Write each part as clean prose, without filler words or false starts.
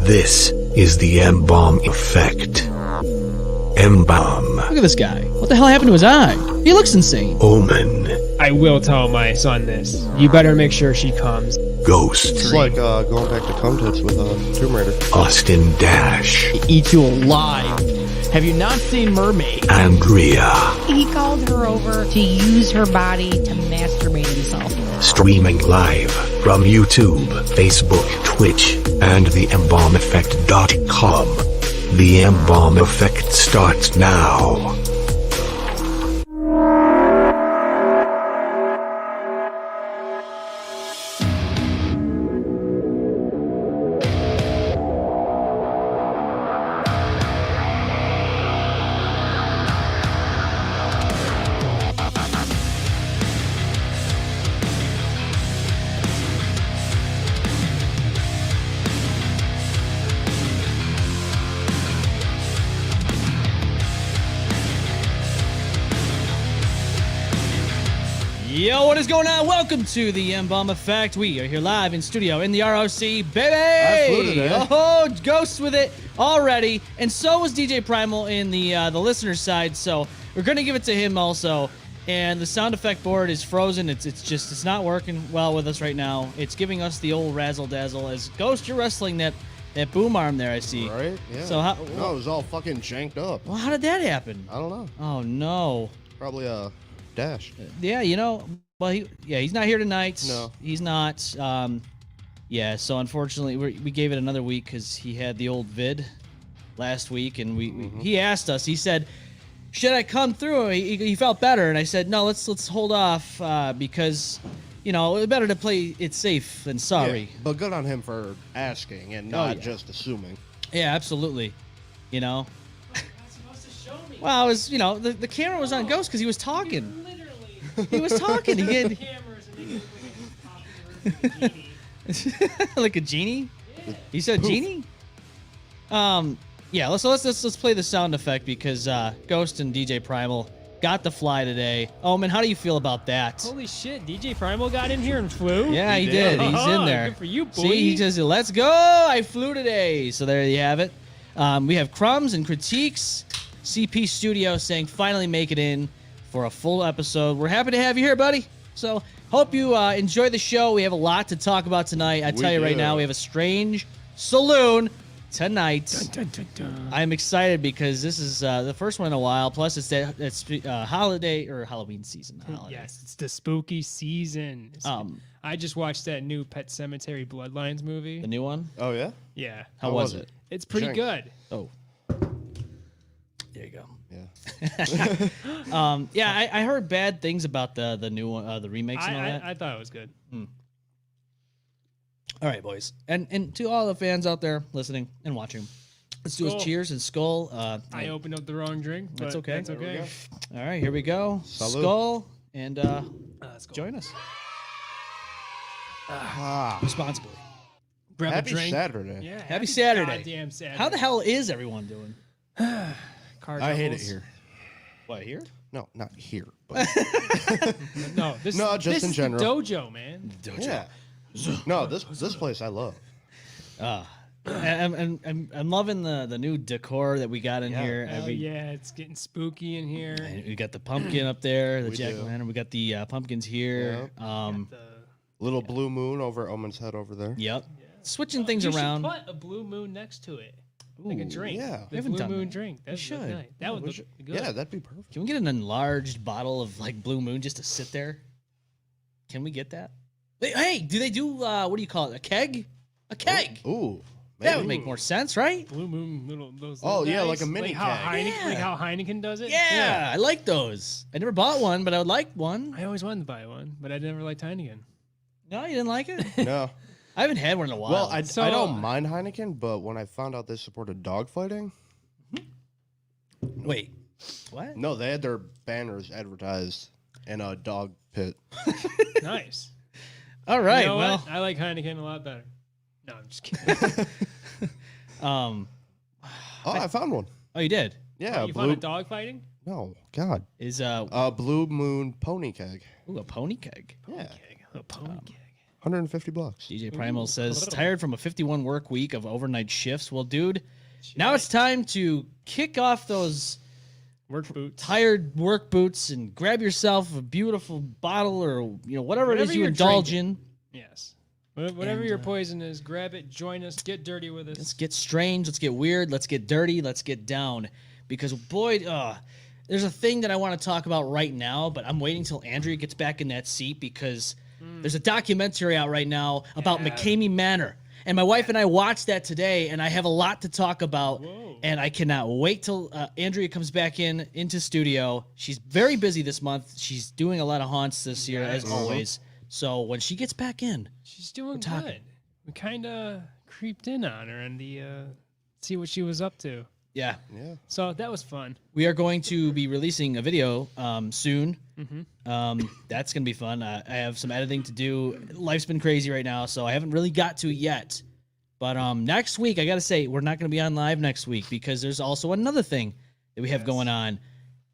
This is the M-Balm effect. M-Balm. Look at this guy. What the hell happened to his eye? He looks insane. Omen. I will tell my son this. You better make sure she comes. Ghost. It's like going back to Cum Tits with Tomb Raider. Austin Dash. Eat you alive. Have you not seen Mermaid? Andrea. He called her over to use her body to masturbate himself. Streaming live from YouTube, Facebook, Twitch, and the embalmeffect.com. The M-Balm effect starts now. Yo, what is going on? Welcome to the M-Balm Effect. We are here live in studio in the ROC, baby! I flew today. Oh, Ghost with it already. And so was DJ Primal in the listener side, so we're going to give it to him also. And the sound effect board is frozen. It's not working well with us right now. It's giving us the old razzle-dazzle. As Ghost, you're wrestling that boom arm there, I see. Right? Yeah. So how, No, it was all fucking janked up. well, how did that happen? I don't know. Oh, no. Probably Dash. Yeah, you know, well, he's not here tonight. No. He's not. Yeah, so unfortunately, we gave it another week because he had the old vid last week, and he asked us. He said, "Should I come through?" He felt better, and I said, "No, let's hold off because, you know, it's better to play it safe than sorry." Yeah, but good on him for asking and not just assuming. Yeah, absolutely. You know. Well, I was, you know, the camera was on Ghost because he was talking. He was talking. He had like a genie. You said genie? Yeah. Let's play the sound effect because Ghost and DJ Primal got to fly today. Omen, how do you feel about that? Holy shit, DJ Primal got in here and flew? Yeah, he did. He's in there. Good for you, boy. See, he says, "Let's go! I flew today." So there you have it. We have crumbs and critiques. CP Studio saying finally make it in for a full episode. We're happy to have you here, buddy. So hope you enjoy the show. We have a lot to talk about tonight. I tell you right now, we have a strange Saloon tonight. Dun, dun, dun, dun. I'm excited because this is the first one in a while. Plus, it's holiday or Halloween season. Yes, it's the spooky season. I just watched that new Pet Cemetery Bloodlines movie. The new one. Oh, yeah? Yeah. How was it? It's pretty Shank. good. Oh. There you go. Yeah. Yeah, I heard bad things about the new one, the remakes and all that. I thought it was good. All right, boys, and to all the fans out there listening and watching, let's do Skull. a cheers and skull. I opened up the wrong drink, but That's okay. That's There okay. All right, here we go. Salud. Skull and Let's go. join us Ah, responsibly. Grab happy a drink. Saturday. Yeah, Happy Saturday. Goddamn Saturday. How the hell is everyone doing? Car I hate it troubles. here. What here? No, not here. But No, No, just this in is general. The dojo, man. yeah. No, this place I love. I'm loving the new decor that we got in here. Oh yeah, it's getting spooky in here. We got the pumpkin up there, the We jack do. o' lantern. We got the pumpkins here. Got the- Little blue moon over Omen's head over there. Yep. Switching things you around. should put a blue moon next to it, like a drink. yeah. the haven't blue done moon that. drink. That should. would look nice. That would We look should- good. Yeah, that'd be perfect. Can we get an enlarged bottle of like Blue Moon just to sit there? Can we get that? Hey, do they do what do you call it? A keg? A keg. Ooh. That would maybe. make more sense, right? Blue moon, those. Oh, little yeah, guys, like a mini like how keg. Heineken, like how Heineken does it. Yeah, I like those. I never bought one, but I would like one. I always wanted to buy one, but I never liked Heineken. No, you didn't like it? No. I haven't had one in a while. Well, I So- don't mind Heineken, but when I found out they supported dogfighting, wait. What? no, they had their banners advertised in a dog pit. Nice. All right. You know well, what? I like Heineken a lot better. No, I'm just kidding. Oh, I found one. oh, you did. Yeah, You blue. found a dog fighting? No, God. Is Blue moon pony keg. ooh, a pony keg. Yeah. A pony keg. $150. DJ Primal says, tired from a 51 work week of overnight shifts. Well, dude, now it's time to kick off those Work boots. tired work boots and grab yourself a beautiful bottle or whatever it is you you're indulge drinking. in. Yes. Whatever your poison is, grab it, join us, get dirty with us. Let's get strange. Let's get weird. Let's get dirty. Let's get down. Because, boy, there's a thing that I want to talk about right now, but I'm waiting till Andrea gets back in that seat because there's a documentary out right now about McCamey Manor. And my wife and I watched that today, and I have a lot to talk about. Whoa. And I cannot wait till Andrea comes back into studio. She's very busy this month. She's doing a lot of haunts this year, as always. So when she gets back in, She's doing talking. good. We kind of creeped in on her and see what she was up to. yeah, So that was fun. we are going to be releasing a video soon. Mm-hmm. That's going to be fun. I have some editing to do. Life's been crazy right now, so I haven't really got to it yet. But next week, I got to say, we're not going to be on live next week because there's also another thing that we have going on.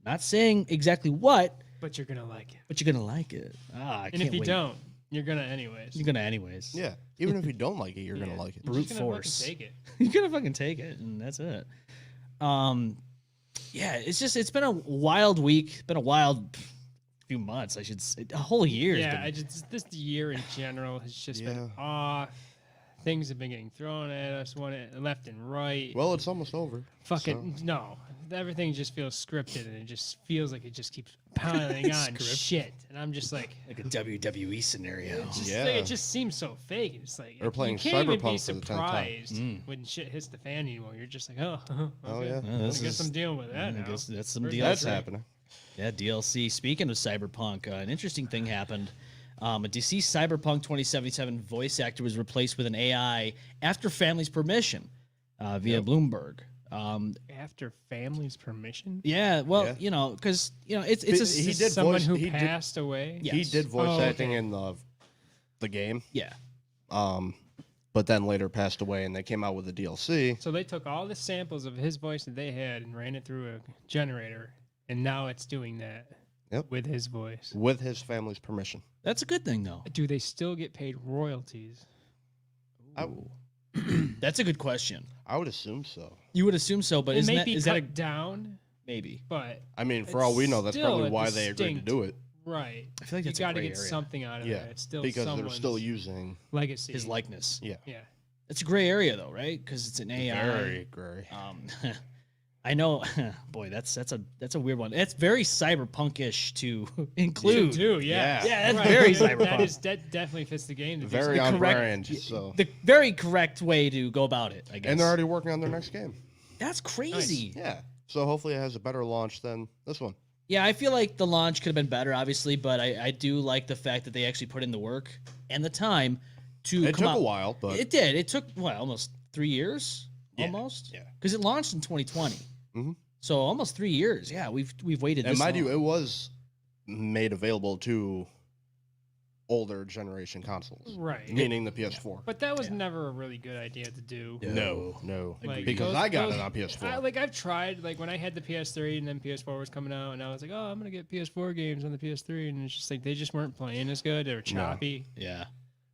Not saying exactly what, But you're going to like it. but you're going to like it. I And can't if you wait. don't, you're going to anyways. You're going to anyways. Yeah. Even if you don't like it, you're going to like it. You're Brute just gonna fucking force. Take it. You're going to fucking take it, and that's it. Yeah, it's been a wild week. Been a wild few months, I should say. A whole year. Yeah, this year in general has just been off. Things have been getting thrown at us, left and right. Well, it's almost over. Fucking no. Everything just feels scripted, and it just feels like it just keeps piling on shit. And I'm just like a WWE scenario. it just seems so fake. It's like Or playing you can't even be Cyberpunk for the 10th time. surprised when shit hits the fan anymore. You're just like, oh, okay. yeah. Yeah, I this guess is- I'm dealing with that I now. guess that's some Where's DLC. That's happening. Yeah, DLC. Speaking of Cyberpunk, an interesting thing happened. A deceased Cyberpunk 2077 voice actor was replaced with an AI after family's permission via Bloomberg. After family's permission? Yeah, well, Yeah. because it's a He did Someone voice- who he did- passed away. Yeah. He Yes. did voice Oh, okay. acting in the game, yeah. but then later passed away, and they came out with a DLC. So they took all the samples of his voice that they had and ran it through a generator, and now it's doing that Yep. with his voice. With his family's permission. That's a good thing, though. Do they still get paid royalties? That's a good question. I would assume so. You would assume so, but It isn't may that be is cut that a down, maybe? but I mean, for It's all we know, that's still probably a why they agreed to distinct- do it. right. I feel like that's a you got to gray get area. something out of Yeah, it. It's still because they're someone's still using. legacy. His likeness. Yeah, Yeah. It's a gray area, though, right? Because it's an AI. very gray. I know. Boy, that's a weird one. It's very cyberpunkish to include. Too, yeah. Yeah, that's very That cyberpunk. that definitely fits the game. to do Very something. on correct- brand. So, The very correct way to go about it, I guess. and they're already working on their next game. That's crazy. Yeah. So hopefully it has a better launch than this one. Yeah, I feel like the launch could have been better, obviously, but I do like the fact that they actually put in the work and the time to It come took out. a while, but It did. It took almost 3 years, Yeah, almost. yeah. Because it launched in 2020. Mhm. So almost 3 years. Yeah, we've waited. and this mind long. you, it was made available to older generation consoles, Right. meaning the PS4. But that was never a really good idea to do. No, Like, because those- I got those- it on PS4. I've tried, like when I had the PS3 and then PS4 was coming out, and I was like, oh, I'm gonna get PS4 games on the PS3, and it's just like they just weren't playing as good. They were choppy. Yeah.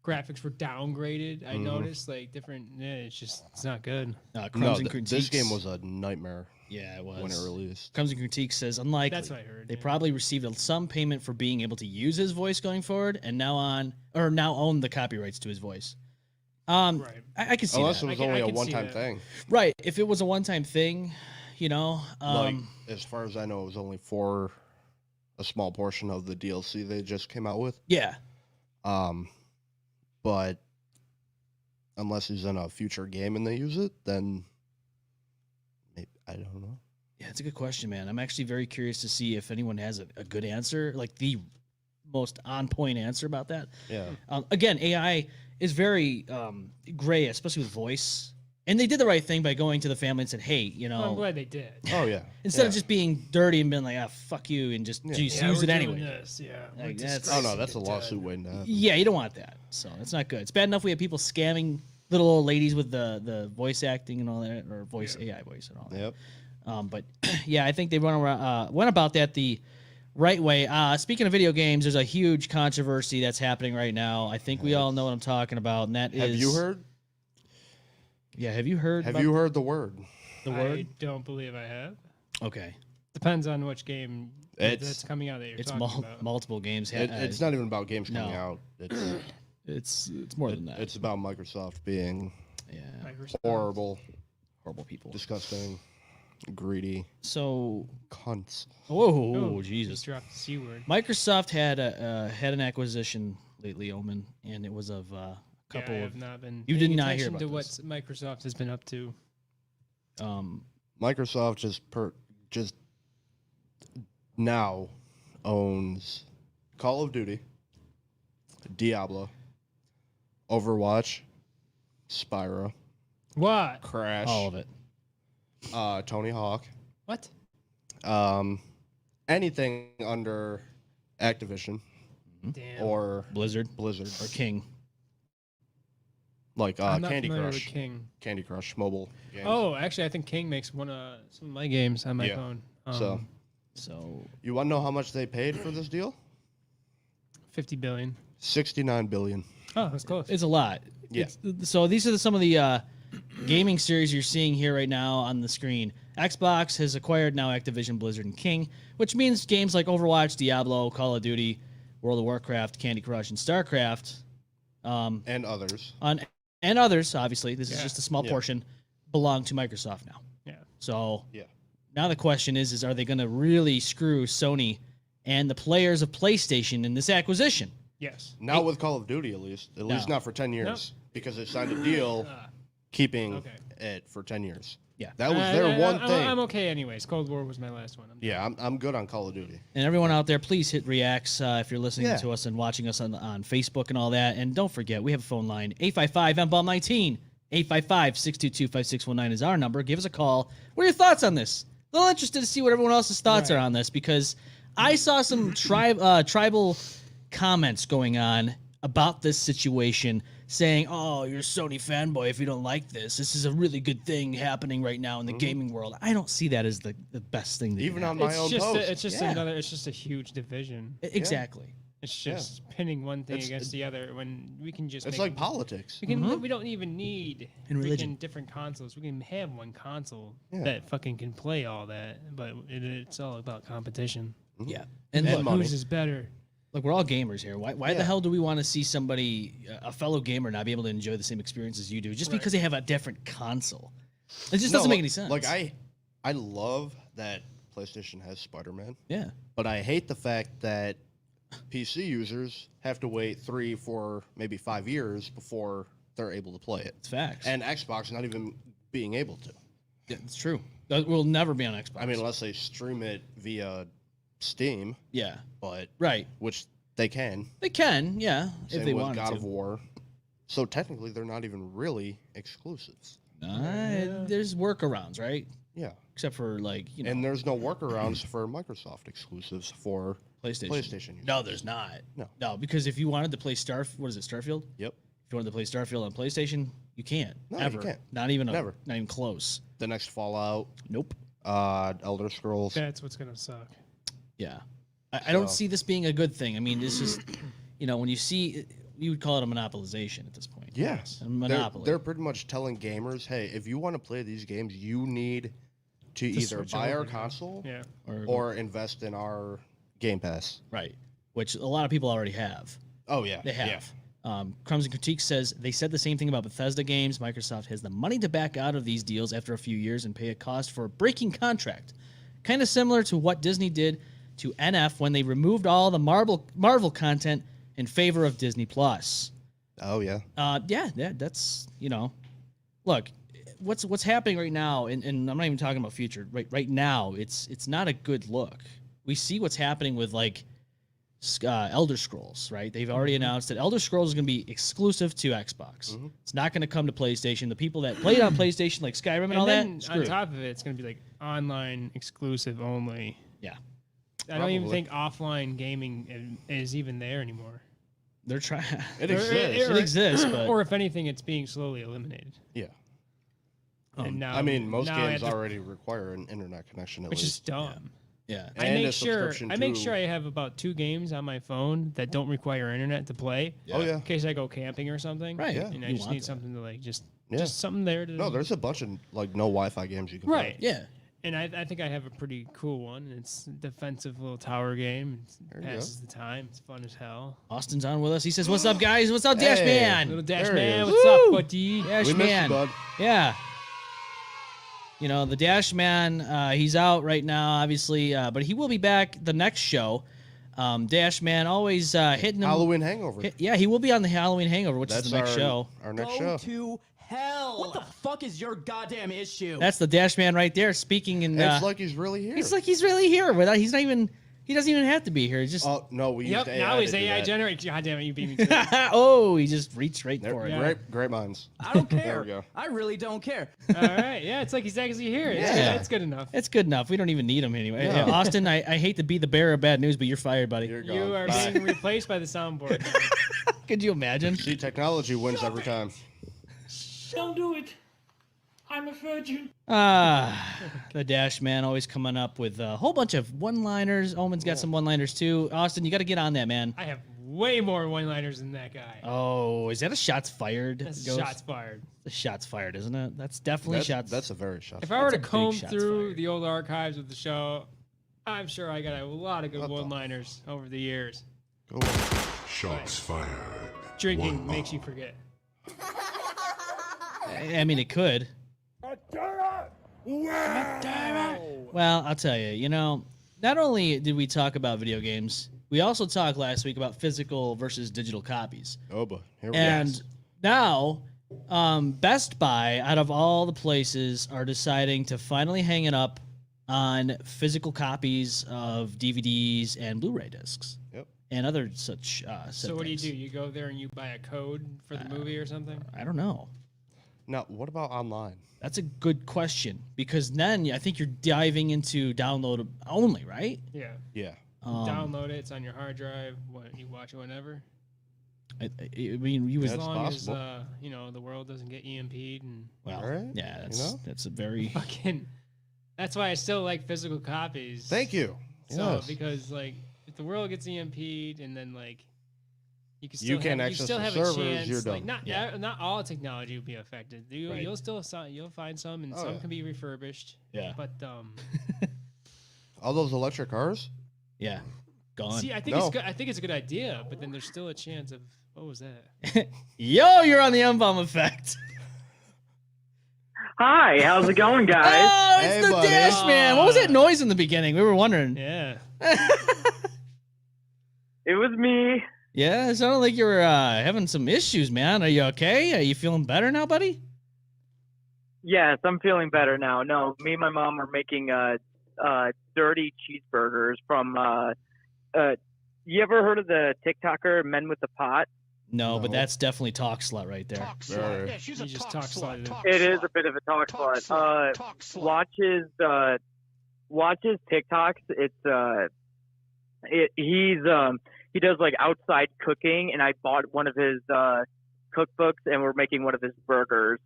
Graphics were downgraded. I noticed like different. Yeah, it's not good. Crumbs no, and Critiques. this game was a nightmare Yeah, it was. when it released. Crumbs and Critique says, unlikely. That's what I heard, They yeah. probably received some payment for being able to use his voice going forward, and now own the copyrights to his voice. Right. I can see Unless that. it was I only a can see one-time that. thing. Right. If it was a one-time thing, Like, as far as I know, it was only for a small portion of the DLC they just came out with. yeah. But unless he's in a future game and they use it, then maybe, I don't know. Yeah, it's a good question, man. I'm actually very curious to see if anyone has a good answer, like the most on-point answer about that. Yeah. Again, AI is very gray, especially with voice. And they did the right thing by going to the family and said, hey, Well, I'm glad they did. Oh yeah. instead Yeah. of just being dirty and being like, fuck you, and just Yeah, use we're it doing anyway. this, yeah. Like, We're that's- Oh no, disgracing that's a it, lawsuit waiting to happen. Yeah, you don't want that. So it's not good. It's bad enough we have people scamming little old ladies with the voice acting and all that, or voice AI voice and all that. Yep. But yeah, I think they went about that the right way. Speaking of video games, there's a huge controversy that's happening right now. I think we all know what I'm talking about, and that is. Have you heard? Yeah, have you heard? Have you heard the word? the word? I don't believe I have. Okay, Depends on which game It's- that's coming out that you're it's talking about. multiple games. It's not even about games coming no. out. It's more than that. It's about Microsoft being yeah, Microsoft. horrible, horrible people. disgusting, greedy So, cunts. whoa, Oh, Jesus! Just dropped the C word. Microsoft had an acquisition lately, Omen, and it was of a couple I of have not been. You paying did not hear attention about to this. what Microsoft has been up to. Microsoft just now owns Call of Duty, Diablo, Overwatch, Spyro, What? Crash, all of it. Tony Hawk, What? anything under Activision Damn. or Blizzard Blizzard, or King. like I'm not Candy familiar Crush, with King. Candy Crush mobile games. Oh, actually, I think King makes some of my games on my Yeah. phone. So So you want to know how much they paid for this deal? 50 billion. 69 billion. Oh, that's close. it's a lot. Yeah. So these are some of the gaming series you're seeing here right now on the screen. Xbox has acquired now Activision, Blizzard, and King, which means games like Overwatch, Diablo, Call of Duty, World of Warcraft, Candy Crush, and StarCraft, And others. and others. Obviously, this is Yeah. just a small Yeah. portion. Belong to Microsoft now. Yeah. So Yeah. now the question is are they going to really screw Sony and the players of PlayStation in this acquisition? Yes. Not with Call of Duty, at least. At least No. not for 10 years. Because they signed a deal keeping Okay. it for 10 years. Yeah. That was their one thing. I'm okay anyways. Cold War was my last one. Yeah, I'm good on Call of Duty. And everyone out there, please hit reacts if you're listening Yeah. to us and watching us on Facebook and all that. And don't forget, we have a phone line 855-MBALM-19. 855-622-5619 is our number. Give us a call. What are your thoughts on this? A little interested to see what everyone else's thoughts are on this because I saw some tribal comments going on about this situation saying, oh, you're a Sony fanboy if you don't like this. This is a really good thing happening right now in the gaming world. I don't see that as the best thing. That Even can on happen. my own post. It's just Yeah. another. It's just a huge division. Exactly. It's just pinning one thing It's- against the other when we can just. It's make like politics. We can. We don't even need And religion. freaking different consoles. We can have one console Yeah. that fucking can play all that. But it's all about competition. Yeah. And And look, money. Whose is better? look, we're all gamers here. Why the Yeah. hell do we want to see somebody, a fellow gamer, not be able to enjoy the same experience as you do just because they have a different console? It just doesn't make any sense. Like I love that PlayStation has Spider-Man, yeah. but I hate the fact that PC users have to wait 3, 4, maybe 5 years before they're able to play it. It's facts. And Xbox not even being able to. yeah, it's true. That will never be on Xbox. I mean, unless they stream it via Steam, yeah. but Right. which they can. They can, yeah, Same if they with wanted God to. of War. So technically, they're not even really exclusives. There's workarounds, right? Yeah. Except for like, And there's no workarounds for Microsoft exclusives for PlayStation. PlayStation users. No, there's not. No. because if you wanted to play Starfield? Yep. If you wanted to play Starfield on PlayStation, you can't. No, you ever. can't. Not even Never. Not even close. The next Fallout, Nope. Elder Scrolls. That's what's gonna suck. Yeah. I don't So- see this being a good thing. I mean, this is, when you see, you would call it a monopolization at this point. Yes. A monopoly. They're pretty much telling gamers, hey, if you want to play these games, you need to either switch buy our over, yeah. console Yeah. or invest in our Game Pass. Right. Which a lot of people already have. Oh, yeah. They have. Crumbs and Critique says they said the same thing about Bethesda games. Microsoft has the money to back out of these deals after a few years and pay a cost for a breaking contract. Kind of similar to what Disney did to NF when they removed all the Marvel content in favor of Disney Plus. Oh, yeah. That's look, what's happening right now, and I'm not even talking about future. Right now, it's not a good look. We see what's happening with like Elder Scrolls, right? They've already announced that Elder Scrolls is going to be exclusive to Xbox. It's not going to come to PlayStation. The people that played on PlayStation, like Skyrim and all then that, on screwed. top of it, it's gonna be like online exclusive only. Yeah, I don't even Probably. think offline gaming is even there anymore. they're trying. It Or- exists. It exists, but Or if anything, it's being slowly eliminated. Yeah. And now, I mean, most now I games have to- already require an internet connection at which least. is dumb. Yeah. I And make a sure subscription I have about 2 games on my phone that don't require internet to play. Oh yeah. In case I go camping or something. Right. Yeah. And I You just want need that. something to like just Yeah. something there to No, there's a bunch of like no Wi-Fi games you can right. play. Yeah. And I think I have a pretty cool one. It's a defensive little tower game. There It you go. passes the time. It's fun as hell. Austin's on with us. He says, "What's up, guys? What's up, Dash Hey. Man? Little Dash There he Man, is. what's Woo! up, buddy? Dash We missed you, Man. bud. Yeah. You know, the Dash Man, he's out right now, obviously, but he will be back the next show. Dash Man always hitting him. Halloween Hangover. Yeah, he will be on the Halloween Hangover, which That's is the next our, show. Our next Go show. to hell. What the fuck is your goddamn issue? That's the Dash Man right there, speaking in. It's like he's really here. It's like he's really here. Without, he's not even. He doesn't even have to be here. He's just. Oh no, we Yep, used AI. now he's to do AI that. generated. God damn it, you beat me to it. Oh, he just reached right They're for it. Yeah. great minds. I don't There care. we go. I really don't care. All right, yeah, it's like he's actually here. Yeah. That's good enough. It's good enough. We don't even need him anyway. No. Yeah, Austin, I hate to be the bearer of bad news, but you're fired, buddy. You're You gone. are Bye. being replaced by the soundboard. Could you imagine? See, technology wins every time. Don't do it. I'm a virgin. The Dash Man always coming up with a whole bunch of one-liners. Omen's got some one-liners too. Austin, you got to get on that, man. I have way more one-liners than that guy. Oh, is that a shots fired? That's Ghost? shots fired. The shots fired, isn't it? That's definitely shots. That's a very shot. If I were That's to a big comb shots through fired. the old archives of the show, I'm sure I got a lot of good What the- one-liners over the years. Go. Shots fired. Drinking makes you forget. I mean, it could. Well, I'll tell you, not only did we talk about video games, we also talked last week about physical versus digital copies. Oh, but here we go. And now, Best Buy, out of all the places, are deciding to finally hang it up on physical copies of DVDs and Blu-ray discs. Yep. And other such. So what do? You go there and you buy a code for the movie or something? I don't know. Now, what about online? That's a good question because then I think you're diving into download only, right? Yeah. Yeah. Download it. It's on your hard drive. You watch it whenever. I mean, you was As That's long possible. as the world doesn't get EMP'd and well, All right, yeah. you That's know? that's a very fucking. That's why I still like physical copies. Thank you. So Yes. because like if the world gets EMP'd and then like you can You still can't have, access you still the have servers, a chance. you're Like done. not all technology will be affected. Right. You'll find some and Oh, some yeah. can be refurbished. Yeah. But All those electric cars? yeah gone. see, I think No. it's good. I think it's a good idea, but then there's still a chance of what was that? Yo, you're on the M-Balm effect. Hi, how's it going, guys? Oh, it's Hey, the buddy. Dash Man. What was that noise in the beginning? We were wondering. Yeah. It was me. Yeah, it sounded like you were having some issues, man. Are you okay? Are you feeling better now, buddy? Yes, I'm feeling better now. No, me and my mom are making dirty cheeseburgers from. You ever heard of the TikToker Men with the Pot? No, but No. that's definitely talk slut right there. Talk Right. slut. Yeah, she's You a just talk talk slut. slut. Talk It is slut. a bit of a talk Talk slut. slut. Talk slut. Watch his TikToks. He does like outside cooking, and I bought one of his cookbooks, and we're making one of his burgers.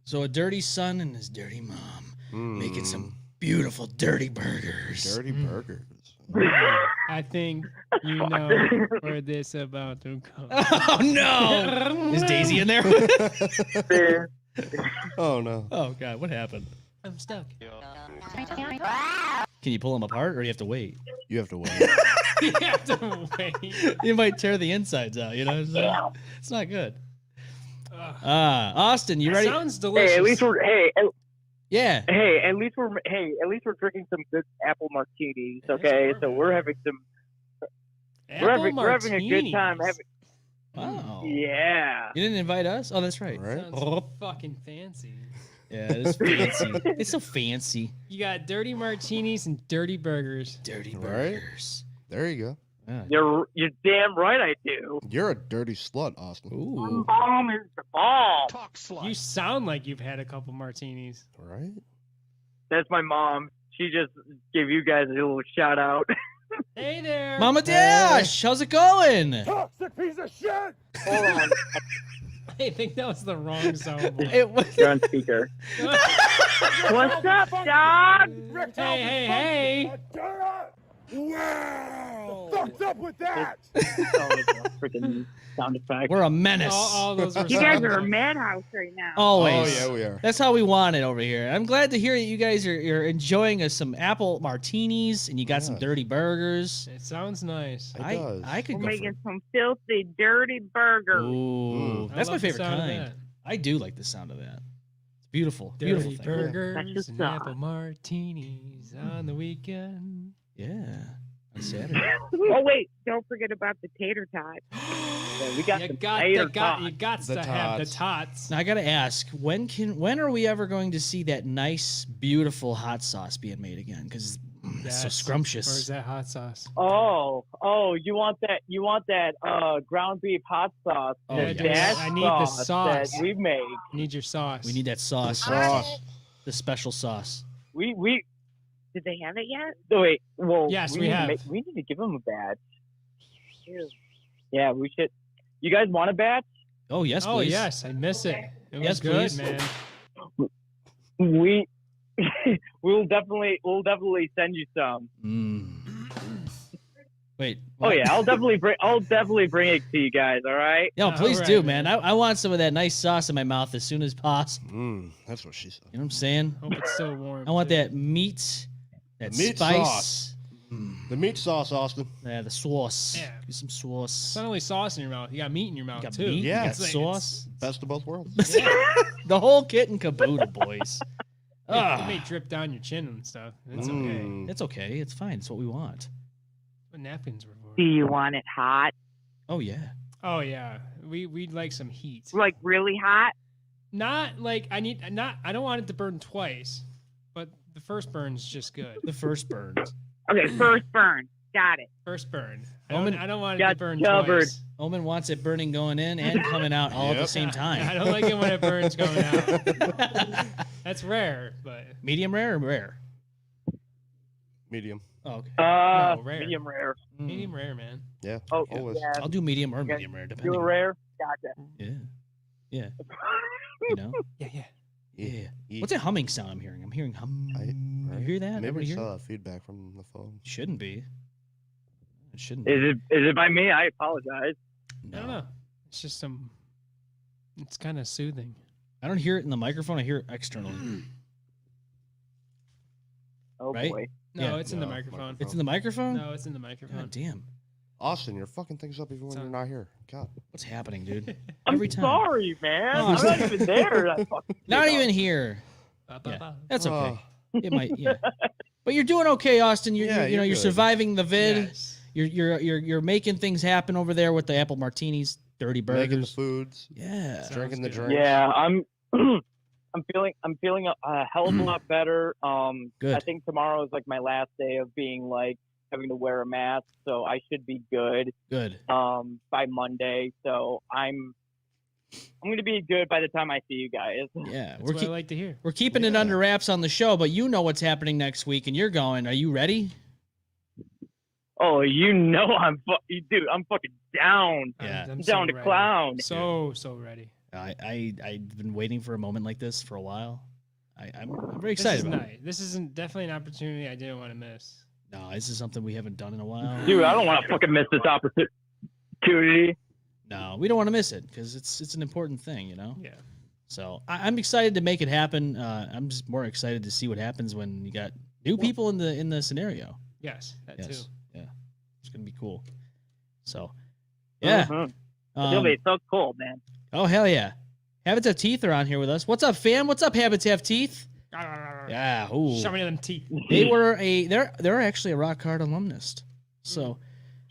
So a dirty son and his dirty mom making some Mm, beautiful dirty burgers. dirty burgers. I think you know where this about to go. Oh no! Is Daisy in there? Oh no. Oh god, what happened? I'm stuck. Can you pull them apart, or you have to wait? You have to wait. You have to wait. You might tear the insides out. It's not good. Ugh. Austin, you That ready? sounds delicious. Hey, at least we're Yeah. at least we're drinking some good apple martinis. Okay, That's so we're having some. Apple we're having a good time. martinis. Wow. Yeah. You didn't invite us? Oh, that's right. Right? Sounds fucking fancy. Yeah, it's fancy. It's so fancy. You got dirty martinis and dirty burgers. Dirty Right? burgers. There you go. You're damn right I do. You're a dirty slut, Austin. Ooh. Bomb is the bomb. Talk slut. You sound like you've had a couple martinis. Right? That's my mom. She just gave you guys a little shout out. Hey there. Mama Dash, how's it going? Toxic piece of shit. Hold on, I think that was the wrong soundboard. It was. you're on speaker. What's up, dog? Hey. Wow! Fucked up with that! Freaking sound effect. We're a menace. All those were You guys sound are a effects. madhouse right now. Always. Oh yeah, we are. That's how we want it over here. I'm glad to hear that you guys you're enjoying some apple martinis and you got some Yes. dirty burgers. It sounds nice. It does. I could We're go making some filthy, dirty burgers. Ooh, I that's my love the favorite sound of kind. that. I do like the sound of that. It's beautiful. Dirty Beautiful thing. burgers That's and just apple martinis on the weekend. Yeah. On Saturday. Oh wait, don't forget about the tater tots. We got You some got, tater you got tots. to The have the tots. tots. Now I gotta ask, when are we ever going to see that nice, beautiful hot sauce being made again? Because it's so Yes. scrumptious. Where's that hot sauce? Oh, you want that ground beef hot sauce? Oh, Yeah, yes. dude, That I need the sauce sauce. that we make. I need your sauce. We need that sauce. Sauce. The special sauce. We Did they have it yet? oh, wait. Well, Yes, we need to have. we need to give them a batch. Yeah, we should. You guys want a batch? Oh yes, Oh please. yes, I miss it. It Yes, was good, please. man. We we'll definitely send you some. Wait. Oh what? yeah, I'll definitely bring it to you guys. All right. No, please All do, right, man. I want some of that nice sauce in my mouth as soon as possible. That's what she said. You know what I'm saying? Hope it's still warm. I want too. that meat, that Meat spice. sauce. The meat sauce, Austin. Yeah, the sauce. Yeah. Give some sauce. It's not only sauce in your mouth, you got meat in your mouth You got too. meat, Yeah. you got It's like- sauce. Best of both worlds. The whole kit and caboodle, boys. It may drip down your chin and stuff. It's okay. Mm. It's okay. It's fine. It's what we want. What napkins were for? Do you want it hot? Oh yeah. Oh yeah, we'd like some heat. Like really hot? Not like I don't want it to burn twice, but the first burn's just good. The first burn. Okay, first burn. Got it. First burn. Omen I don't want it to got burn covered. twice. Omen wants it burning going in and coming out all at the Yep. same I time. don't like it when it burns going out. That's rare, but Medium rare or rare? Medium. Oh, okay. No, rare. Medium rare. medium rare, man. Yeah. Oh, Always. yeah. I'll do medium or Okay. medium rare, depending. You rare? Gotcha. Yeah. Yeah. You know? Yeah. Yeah. Yeah. What's that humming sound I'm hearing? I'm hearing hum. Right? You hear that? Maybe Everybody it's hear? feedback from the phone. Shouldn't be. It shouldn't be. Is it by me? I apologize. I don't know. It's just some. It's kind of soothing. I don't hear it in the microphone. I hear it externally. Oh Right? boy. No, Yeah. it's in the No, microphone. It's in the microphone? No, it's in the microphone. God damn. Austin, you're fucking things up even when you're not here. God. What's happening, dude? I'm Every time. sorry, man. No, I'm it's not not- even there. That fucking Not shit even here. Ba, ba, Yeah. ba. That's okay. Oh. It might, yeah. But you're doing okay, Austin. You're, Yeah, you're you know, you're you're good. surviving the vid. Yes. You're making things happen over there with the apple martinis, dirty Making the burgers. foods, Yeah. Sounds drinking the good. drinks. Yeah, I'm feeling a hell of a lot better. Good. I think tomorrow is like my last day of being like having to wear a mask, so I should be good Good. by Monday. So I'm gonna be good by the time I see you guys. Yeah. That's what I like to hear. We're keeping it Yeah. under wraps on the show, but you know what's happening next week, and you're going. Are you ready? Oh, you know I'm fucking down. Yeah. I'm Down to ready. clown. So ready. I've been waiting for a moment like this for a while. I'm very This excited is about it. nice. This isn't definitely an opportunity I didn't want to miss. No, this is something we haven't done in a while. Dude, I don't want to fucking miss this opportunity. No, we don't want to miss it because it's an important thing, you know. Yeah. So I'm excited to make it happen. I'm just more excited to see what happens when you got new people in the scenario. Yes, that Yes, too. yeah, it's gonna be cool. So, yeah. Mhm. Um, It'll be so cool, man. oh hell yeah! Habits Have Teeth are on here with us. What's up, fam? What's up, Habits Have Teeth? Yeah. Ooh. Show me them teeth. They're actually a rock hard alumnus. So,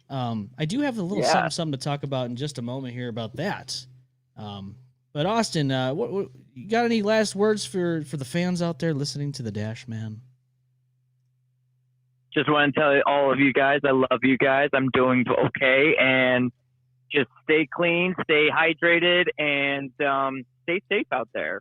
I do have a little Yeah. something to talk about in just a moment here about that. But Austin, what you got any last words for the fans out there listening to the Dash Man? Just want to tell all of you guys, I love you guys. I'm doing okay, and just stay clean, stay hydrated, and stay safe out there.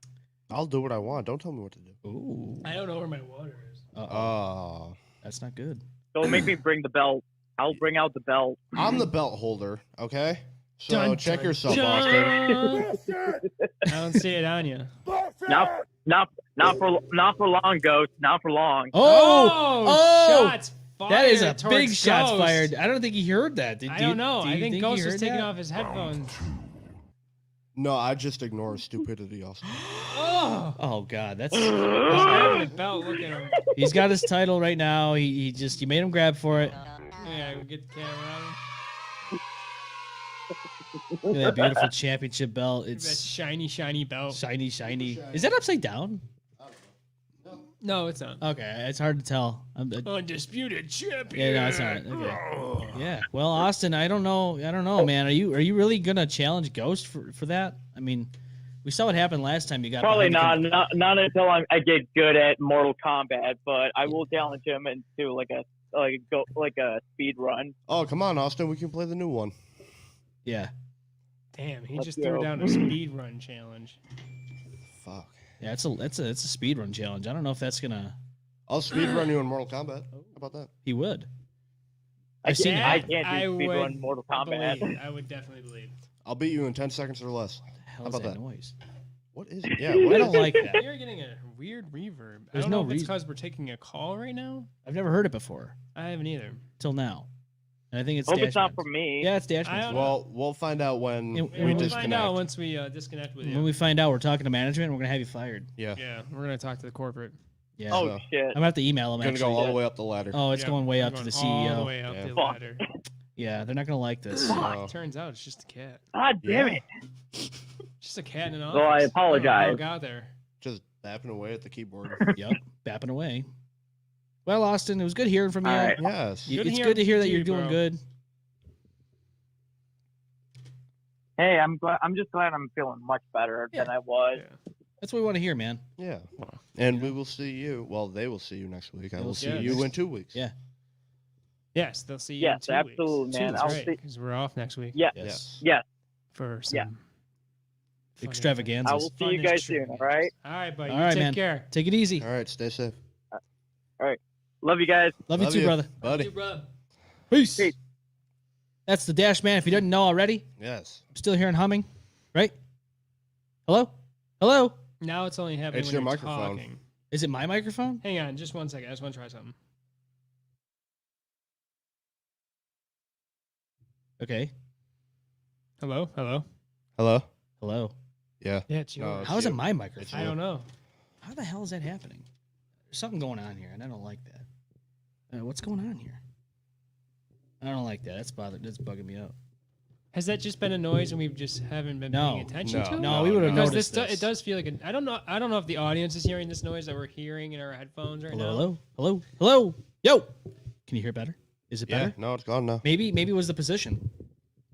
I'll do what I want. Don't tell me what to do. Ooh, I don't know where my water is. Oh. that's not good. Don't make me bring the belt. I'll bring out the belt. I'm the belt holder, okay? So Dun, check dun, yourself, dun. Austin. Bullshit! I don't see it on you. Bullshit! Not Not for long, Ghost. Not for long. Oh! Shots fired. That is a towards big shots Ghost. fired. I don't think he heard that. I don't know. I think Ghost he was heard taking that? off his headphones. No, I just ignore stupidity also. Oh God, that's. He's grabbing the belt. Look at him. He's got his title right now. You made him grab for it. Yeah, we get the camera on him. Look at that beautiful championship belt. That It's shiny, shiny belt. shiny. Is that upside down? No, it's not. Okay, it's hard to tell. Undisputed champion. Yeah, no, it's not. Okay. Yeah. Well, Austin, I don't know, man. Are you really gonna challenge Ghost for that? I mean, we saw what happened last time. You got Probably behind the not until I get good at Mortal Kombat. But I will challenge him into like a speed run. Oh, come on, Austin. We can play the new one. Yeah. Damn, he Let's just threw go. down a speed run challenge. Fuck. Yeah, it's a speed run challenge. I don't know if that's gonna. I'll speed run you in Mortal Kombat. How about that? He would. I I've seen can't it. do speed run Mortal Kombat. Believe. I would definitely believe. I'll beat you in 10 seconds or less. What the hell How is about that that? noise? What is it? Yeah, I what don't is like that. You're getting a weird reverb. I There's don't know no if it's reason. because we're taking a call right now. I've never heard it before I haven't either. till now, and I think it's. Hope it's not Dashman's. from me. Yeah, it's I Dashman's. don't Well, we'll find out when And- we and We'll disconnect. find out once we disconnect with you. When we find out, we're talking to management. And we're gonna have you fired. Yeah. Yeah, we're gonna talk to the corporate. Yeah. Oh So, shit. I'm gonna have to email them. Gonna go Actually. all the way up the ladder. Oh, it's Yeah, going way we're up to the going all the CEO. way up Yeah. the Fuck. ladder. Yeah, they're not gonna like this. Oh. Turns out it's just a cat. God damn Yeah. it. Just a cat in an office. Well, I don't know apologize. how it got there. Just bapping away at the keyboard. Yep, bapping away. Well, Austin, it was good hearing from you. All right. Yes. You- Good it's hearing good to hear from that you, you're doing bro. good. Hey, I'm just glad I'm feeling much better than I was. Yeah. That's what we want to hear, man. Yeah. And we will see you. Well, they will see you next week. I They will will see see you you in 2 weeks. Yeah. Yes, they'll see you. Yes, in 2 absolutely, weeks. man. That's I'll right, see- because we're off next week. Yes. Yes. Yes. For some Yeah. fun Extravaganzas. I will see you guys soon. All right. All right, buddy. All You right, take man. care. Take it easy. All right. Stay safe. Love you guys. Love you too, brother. Buddy. Peace. Peace. That's the Dash Man. If you didn't know already, Yes. I'm still hearing humming. Right? Hello? Hello? Now it's only happening It's when your you're microphone. talking. Is it my microphone? Hang on, just 1 second. I just want to try something. Okay. Hello? Hello? Hello? Hello. Yeah. Yeah, it's No, yours. it's How is it you. my microphone? It's I don't know. How the hell is that happening? There's something going on here, and I don't like that. What's going on here? I don't like that. That's bugging me out. Has that just been a noise and we just haven't been No. paying attention No. to it? No, we would have Because noticed it does feel like I don't know if the audience is hearing this noise that we're hearing in our headphones right now. Hello, hello, hello, hello. Yo, can you hear better? Is it Yeah. better? No, it's gone now. Maybe it was the position.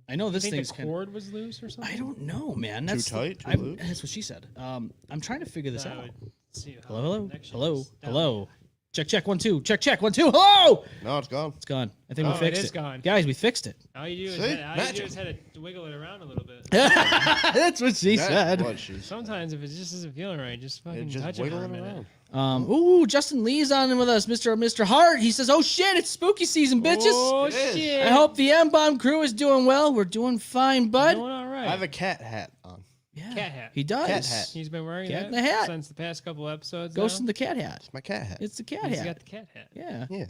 I know I this think thing's the kind. cord was loose or something. I don't know, man. Too That's tight? Too I'm- loose? That's what she said. I'm trying to figure this I out. would see how Hello, the hello, connection hello, is down hello. Check 1 2. Check 1 2. Hello. No, it's gone. It's gone. I think Oh, we it fixed is gone. Guys, we fixed it. there. All you do is See? Magic. had to wiggle it around a little bit. That's what she That's said. what she said. Sometimes if it just isn't feeling right, just fucking Just touch it for wiggle a it minute. around. Ooh, Justin Lee's on with us, Mr. Hart. He says, "Oh shit, it's spooky season, bitches." Oh It is. shit! I hope the M-Balm crew is doing well. We're doing fine, bud. Doing all right. I have a cat hat on. Yeah, cat hat. He does. Cat hat. He's been wearing Cat that in the hat. since the past couple episodes. Ghost now. in the cat hat. It's my cat hat. It's the cat He's hat. got the cat hat. Yeah. Yeah.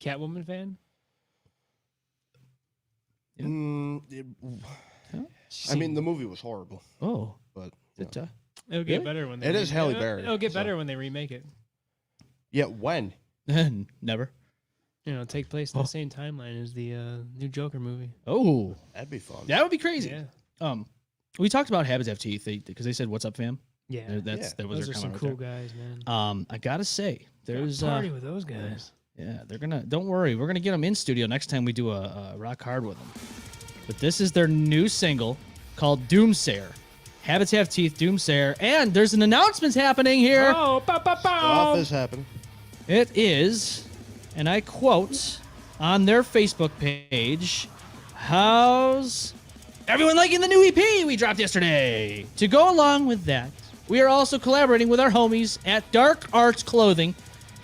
Catwoman fan. Yeah. I mean, the movie was horrible, Oh. but It, It'll get better when they It is Halle it'll- Berry, It'll get so- better when they remake it. yeah, when? never. You know, take place in the same timeline as the new Joker movie. Oh, That'd be fun. that would be crazy. Yeah. We talked about Habits Have Teeth because they said, "What's up, fam?" Yeah. That was Those their are some comment cool right guys, man. there. I gotta say, there's party with those guys. yeah, they're gonna. Don't worry, we're gonna get them in studio next time we do a rock hard with them. But this is their new single called Doomsayer. Habits Have Teeth, Doomsayer, and there's an announcement happening here. Oh, pow, pow, pow. Off this happened. It is, and I quote on their Facebook page, "How's everyone liking the new EP we dropped yesterday?" To go along with that, we are also collaborating with our homies at Dark Arts Clothing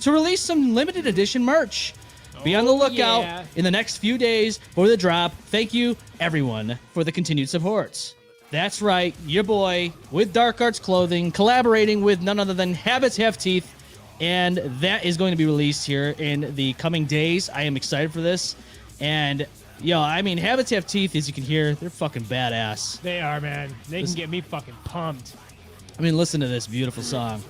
to release some limited edition merch. Be on the Oh, lookout yeah. in the next few days for the drop. Thank you, everyone, for the continued support. That's right, your boy with Dark Arts Clothing, collaborating with none other than Habits Have Teeth, and that is going to be released here in the coming days. I am excited for this, and I mean, Habits Have Teeth, as you can hear, they're fucking badass. They are, man. They can get me fucking pumped. I mean, listen to this beautiful song.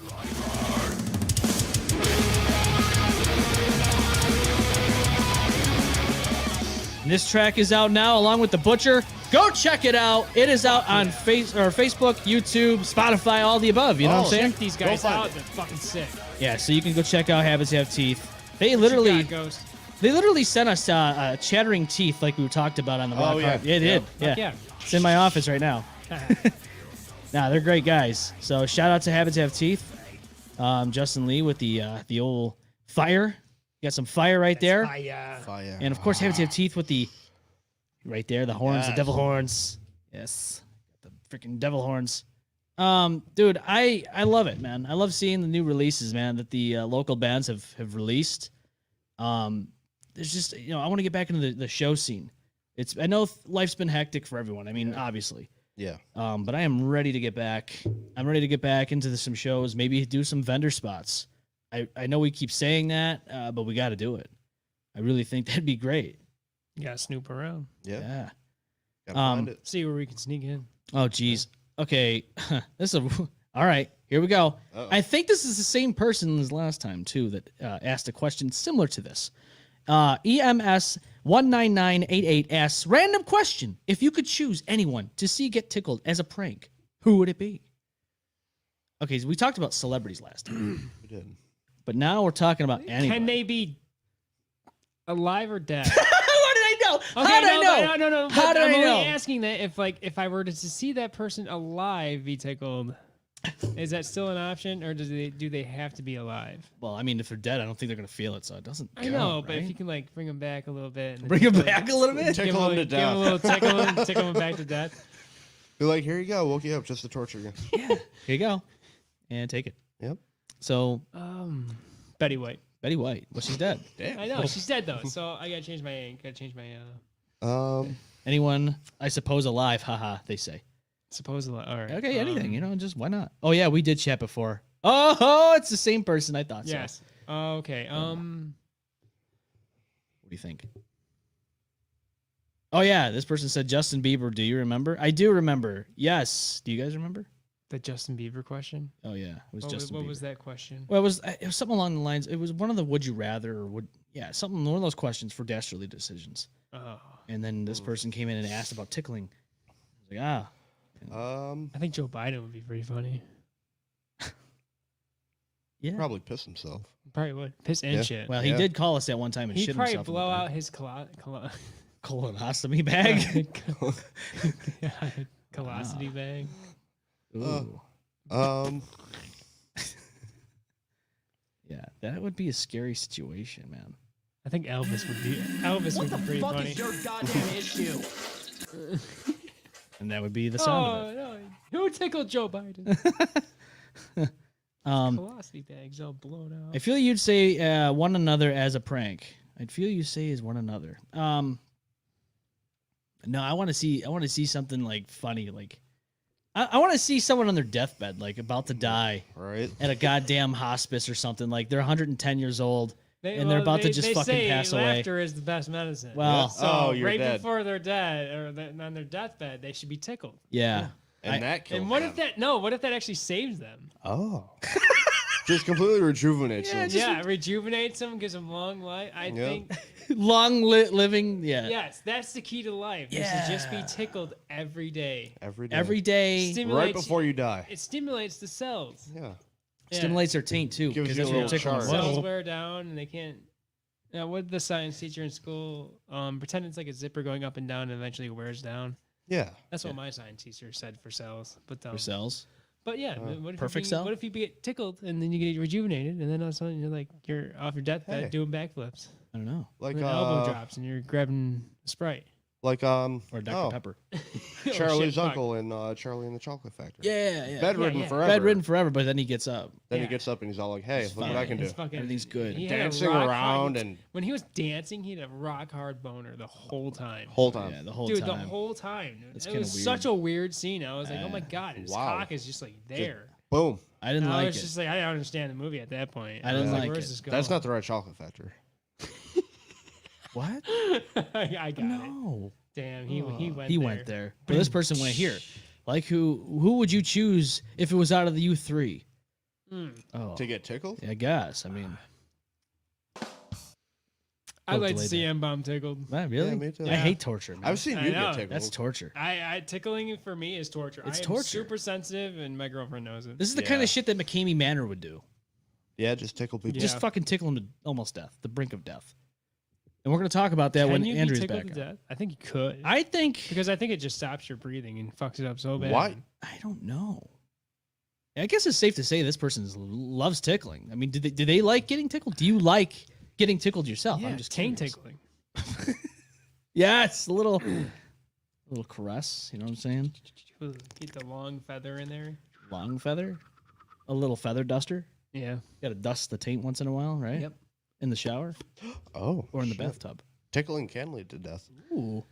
And this track is out now, along with The Butcher. Go check it out. It is out on Facebook, YouTube, Spotify, all the above. You know what I'm saying? Check these guys out. They're fucking sick. Yeah, so you can go check out Habits Have Teeth. They literally sent us chattering teeth like we talked about on the rock. yeah. Yeah, they did. Yeah. It's in my office right now. Nah, they're great guys. So shout out to Habits Have Teeth. Justin Lee with the old fire. You got some fire right there. Fire. And of course, Habits Have Teeth with the right there, the horns, the Yes. devil horns. Yes, the freaking devil horns. Dude, I love it, man. I love seeing the new releases, man, that the local bands have released. There's just I want to get back into the show scene. I know life's been hectic for everyone. I mean, obviously. Yeah. But I am ready to get back. I'm ready to get back into some shows. Maybe do some vendor spots. I know we keep saying that, but we got to do it. I really think that'd be great. You gotta snoop around. Yeah. Yeah. Gotta find it. See where we can sneak in. Oh, geez. Okay. All right. Here we go. Uh-oh. I think this is the same person as last time, too, that asked a question similar to this. EMS19988 asks, random question. If you could choose anyone to see get tickled as a prank, who would it be? Okay, so we talked about celebrities last time. We did. But now we're talking about anyone. Can they be alive or dead? How did I know? Okay, How did I know? No. How did I'm I only know? asking that if I were to see that person alive be tickled, is that still an option, or do they have to be alive? Well, I mean, if they're dead, I don't think they're going to feel it, so it doesn't I count, know, but right? if you can bring them back a little bit, and Bring them back a little bit? give Tickle 'em to give 'em a death. little tickle, and tickle them back to death. Be like, here you go. Woke you up just to torture you. Here you go. And take it. Yep. So, Betty White. Betty White. Well, she's dead. Damn. I know she's dead though, so I gotta change my Anyone, I suppose, alive. Haha, they say. supposedly. All right. Okay, anything. Just why not? Oh, yeah, we did chat before. Oh, it's the same person. I thought so. Yes. Okay. What do you think? Oh, yeah, this person said Justin Bieber. Do you remember? I do remember. Yes. Do you guys remember? The Justin Bieber question. Oh, yeah. It was Justin What Bieber. was that question? Well, it was something along the lines. It was one of the would you rather or one of those questions for dastardly decisions. Oh. And then this person came in and asked about tickling. I was like, I think Joe Biden would be pretty funny. yeah. Probably piss himself. Probably would piss and shit. Well, he did call us at one time and He'd shit probably himself. blow out his colonoscopy bag. Colosity bag. Ooh. Yeah, that would be a scary situation, man. I think Elvis would be pretty What funny. is your goddamn issue? And that would be the sound of it. No. Who tickled Joe Biden? Velocity bags all blown out. I feel you'd say one another as a prank. I'd feel you say as one another. No, I want to see something like funny, like I want to see someone on their deathbed, like about to die, right, at a goddamn hospice or something. Like they're 110 years old and they're about to just fucking pass away. Laughter is the best medicine. Well, so you're right dead. before they're dead or on their deathbed, they should be tickled. Yeah. And that kills And what them. if that? No, what if that actually saves them? Oh. Just completely rejuvenates them. Yeah, rejuvenates them, gives them long life. I think. Long living. Yeah. Yes, that's the key to life. Is to just be tickled every day. Every day. Every day. Right before you die. It stimulates the cells. Yeah. Stimulates their taint too. Gives Because you that's a what you're little tickling. charge. Cells wear down and they can't. Now, what did the science teacher in school pretend it's like a zipper going up and down and eventually it wears down? Yeah. That's what my science teacher said for cells. But For cells. But yeah, what if perfect you, cell? What if you get tickled and then you get rejuvenated and then all of a sudden you're off your deathbed Hey. doing backflips? I don't know. Like And then elbow drops and you're grabbing a Sprite. Like Or Dr. Pepper. Charlie's fuck. uncle in Charlie and the Chocolate Factory. Yeah. Bedridden yeah. forever. Bedridden forever, but then he gets up. Then he Yeah. gets up and he's all like, "Hey, He's look what I fine. can do." It's fucking- Everything's good. he had a Dancing rock around hard- and when he was dancing, he had a rock hard boner the whole time. whole time. Yeah, the whole Dude, time. the whole time. It's It kinda was weird. such a weird scene. I was like, oh my god, his Wow. cock is just like there. Boom. I didn't And I like was it. just like, I didn't understand the movie at that point. I didn't was like where's it. this going? That's not the right Chocolate Factory. What? I got it. No. Damn, he went. He there. went there. But this person went here. Like who would you choose if it was out of the U3? Oh, To get tickled? I guess. I mean, I'd like to delayed see that. M-Balm tickled. man, really? Yeah, me too. I hate torture, man. I've seen I you know. get tickled. That's torture. I tickling for me is torture. It's I am torture. super sensitive, and my girlfriend knows it. This is the kind Yeah. of shit that McCamey Manor would do. Yeah, just tickle people. Yeah. Just fucking tickle him to almost death, the brink of death. And we're going to talk about that Can when you be Andrew's tickled back to on. death? I think you could. I think because I think it just stops your breathing and fucks it up so bad. Why? I don't know. I guess it's safe to say this person loves tickling. I mean, do they like getting tickled? Do you like getting tickled yourself? Yeah, I'm just taint curious. tickling. Yes, a little caress. You know what I'm saying? Get the long feather in there. Long feather, a little feather duster. Yeah. Got to dust the taint once in a while, right? Yep. In the shower Oh. or in the shit. bathtub. Tickling can lead to death Ooh.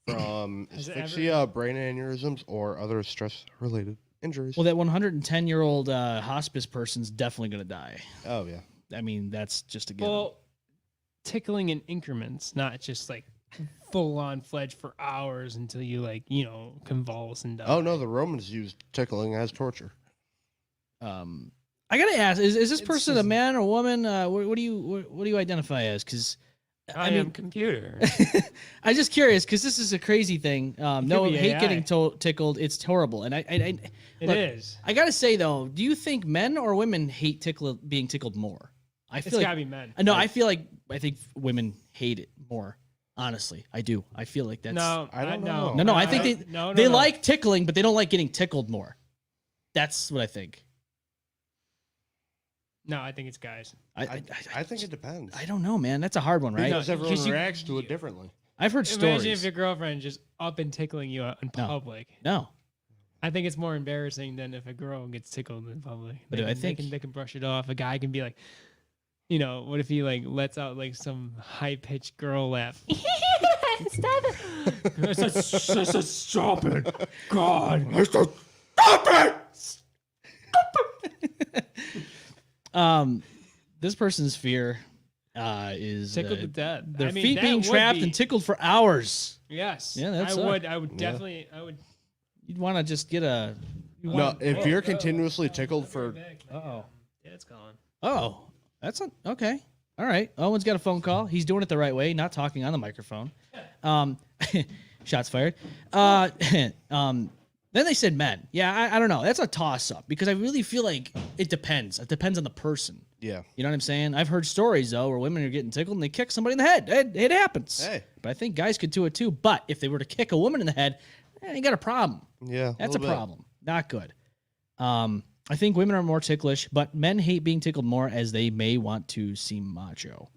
from Has it ever- asphyxia, brain aneurysms, or other stress-related injuries. Well, that 110-year-old hospice person's definitely gonna die. Oh yeah. I mean, that's just a given. Well, tickling in increments, not just like full on fledged for hours until you convulse and die. Oh no, the Romans used tickling as torture. I gotta ask: is this It's person a just- man or woman? What do you identify as? Because I am computer. I'm just curious because this is a crazy thing. No, be hate AI. getting tickled. It's horrible, and It look, is. I gotta say though, do you think men or women hate being tickled more? I It's feel gotta like be men. no, I think women hate it more. Honestly, I do. I feel like that's No, I don't know. know. no. I think they no, they no. like tickling, but they don't like getting tickled more. That's what I think. No, I think it's guys. I think it depends. I don't know, man. That's a hard one, right? Because everyone 'cause you- reacts to it differently. I've heard Imagine stories. if your girlfriend just up and tickling you out in No. public. No, I think it's more embarrassing than if a girl gets tickled in public. But I think- they can brush it off. A guy can be like, what if he lets out some high pitched girl laugh? Stop it. Stop it, God! This person's fear is Tickled to death. their I mean, feet that being would trapped be- and tickled for hours. Yes. Yeah, that I sucks. would. I would definitely. I would. You'd want to just get a. No, if you're continuously tickled for Uh-oh. Dad's calling. Oh, that's not okay. All right. Owen's got a phone call. He's doing it the right way, not talking on the microphone. Shots fired. Then they said men. Yeah, I don't know. That's a toss up because I really feel like it depends. It depends on the person. yeah. You know what I'm saying? I've heard stories though where women are getting tickled and they kick somebody in the head. It happens. Hey. But I think guys could do it too. But if they were to kick a woman in the head, you got a problem. Yeah. That's a little bit. problem. Not good. I think women are more ticklish, but men hate being tickled more as they may want to seem macho.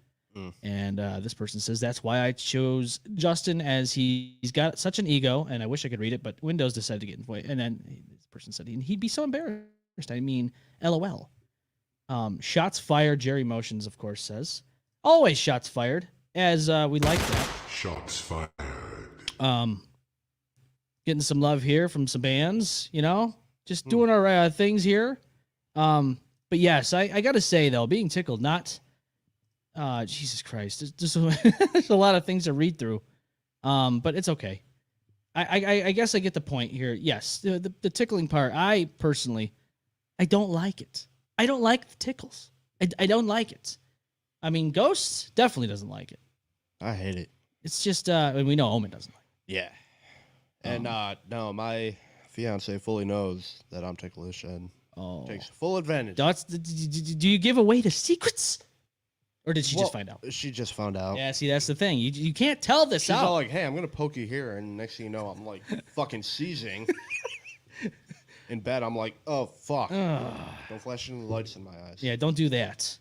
And this person says that's why I chose Justin as he's got such an ego, and I wish I could read it, but Windows decided to get in voice. And then this person said he'd be so embarrassed. I mean, LOL. Shots fired. Jerry Motions, of course, says always shots fired, as we like that. Shots fired. Getting some love here from some bands, just doing our things here. But yes, I got to say though, being tickled, not. Jesus Christ, there's a lot of things to read through, but it's okay. I guess I get the point here. Yes, the tickling part. I personally, I don't like it. I don't like the tickles. I don't like it. I mean, Ghost definitely doesn't like it. I hate it. It's just, and we know Omen doesn't like Yeah. And no, my fiance fully knows that I'm ticklish and it. Oh, takes full advantage. do you give away the secrets, or did she Well, just find out? She just found out. Yeah, see, that's the thing. You can't tell this She's out. all like, "Hey, I'm gonna poke you here," and next thing you know, I'm like fucking seizing. In bed, I'm like, "Oh fuck!" Don't flash any lights in my eyes. Yeah, don't do that.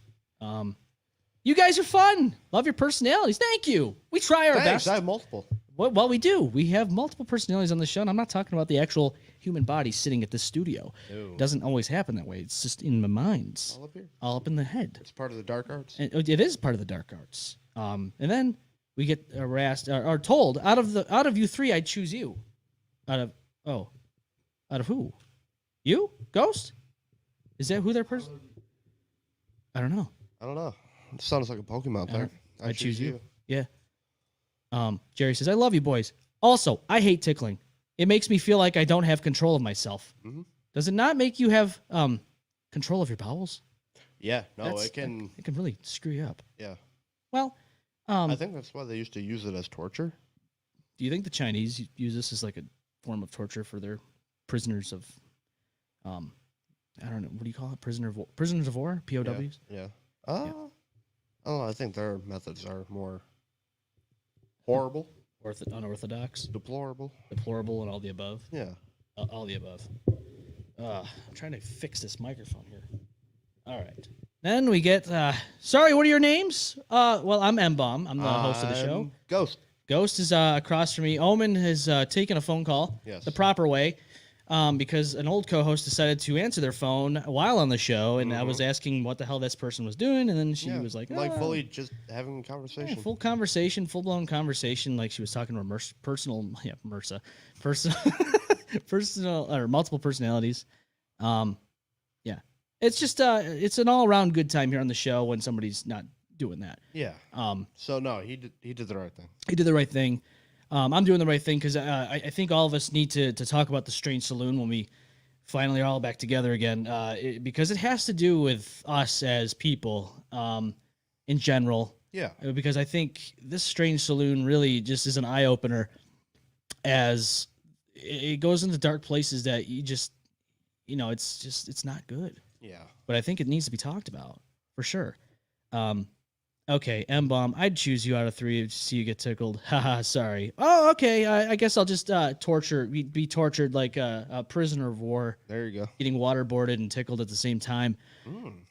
You guys are fun. Love your personalities. Thank you. We try our Thanks. best. I have multiple. Well, we do. We have multiple personalities on the show, and I'm not talking about the actual human body sitting at the studio. No. It doesn't always happen that way. It's just in the minds. All up here. All up in the head. It's part of the dark arts. And it is part of the dark arts. And then we get harassed or told out of you three, I'd choose you. Out of who? You? Ghost? Is that who their person? I don't know. I don't know. It sounds like a Pokemon thing. I choose you. Yeah. Jerry says, I love you boys. Also, I hate tickling. It makes me feel like I don't have control of myself. Mm-hmm. Does it not make you have control of your bowels? Yeah, no, it can. It can really screw you up. Yeah. Well, I think that's why they used to use it as torture. Do you think the Chinese use this as like a form of torture for their prisoners of, I don't know, what do you call it? Prisoners of war? POWs? Yeah. Oh, I think their methods are more horrible, unorthodox, deplorable, and all the above. Yeah. All the above. I'm trying to fix this microphone here. All right. Then we get, sorry, what are your names? Well, I'm M-Balm. I'm the host of the show. Ghost. Ghost is across from me. Omen has taken a phone call the proper way because an old co-host decided to answer their phone while on the show, and I was asking what the hell this person was doing, and then she was like fully just having a conversation. Full conversation, full-blown conversation, like she was talking to her personal or multiple personalities. Yeah. It's just it's an all-around good time here on the show when somebody's not doing that. Yeah. So no, he did the right thing. He did the right thing. I'm doing the right thing because I think all of us need to talk about the Strange Saloon when we finally are all back together again, because it has to do with us as people in general. Yeah. Because I think this Strange Saloon really just is an eye-opener as it goes into dark places that you just, it's not good. Yeah. But I think it needs to be talked about for sure. Okay, M-Balm, I'd choose you out of three to see you get tickled. Haha, sorry. Oh, okay, I guess I'll just be tortured like a prisoner of war. There you go. Getting waterboarded and tickled at the same time.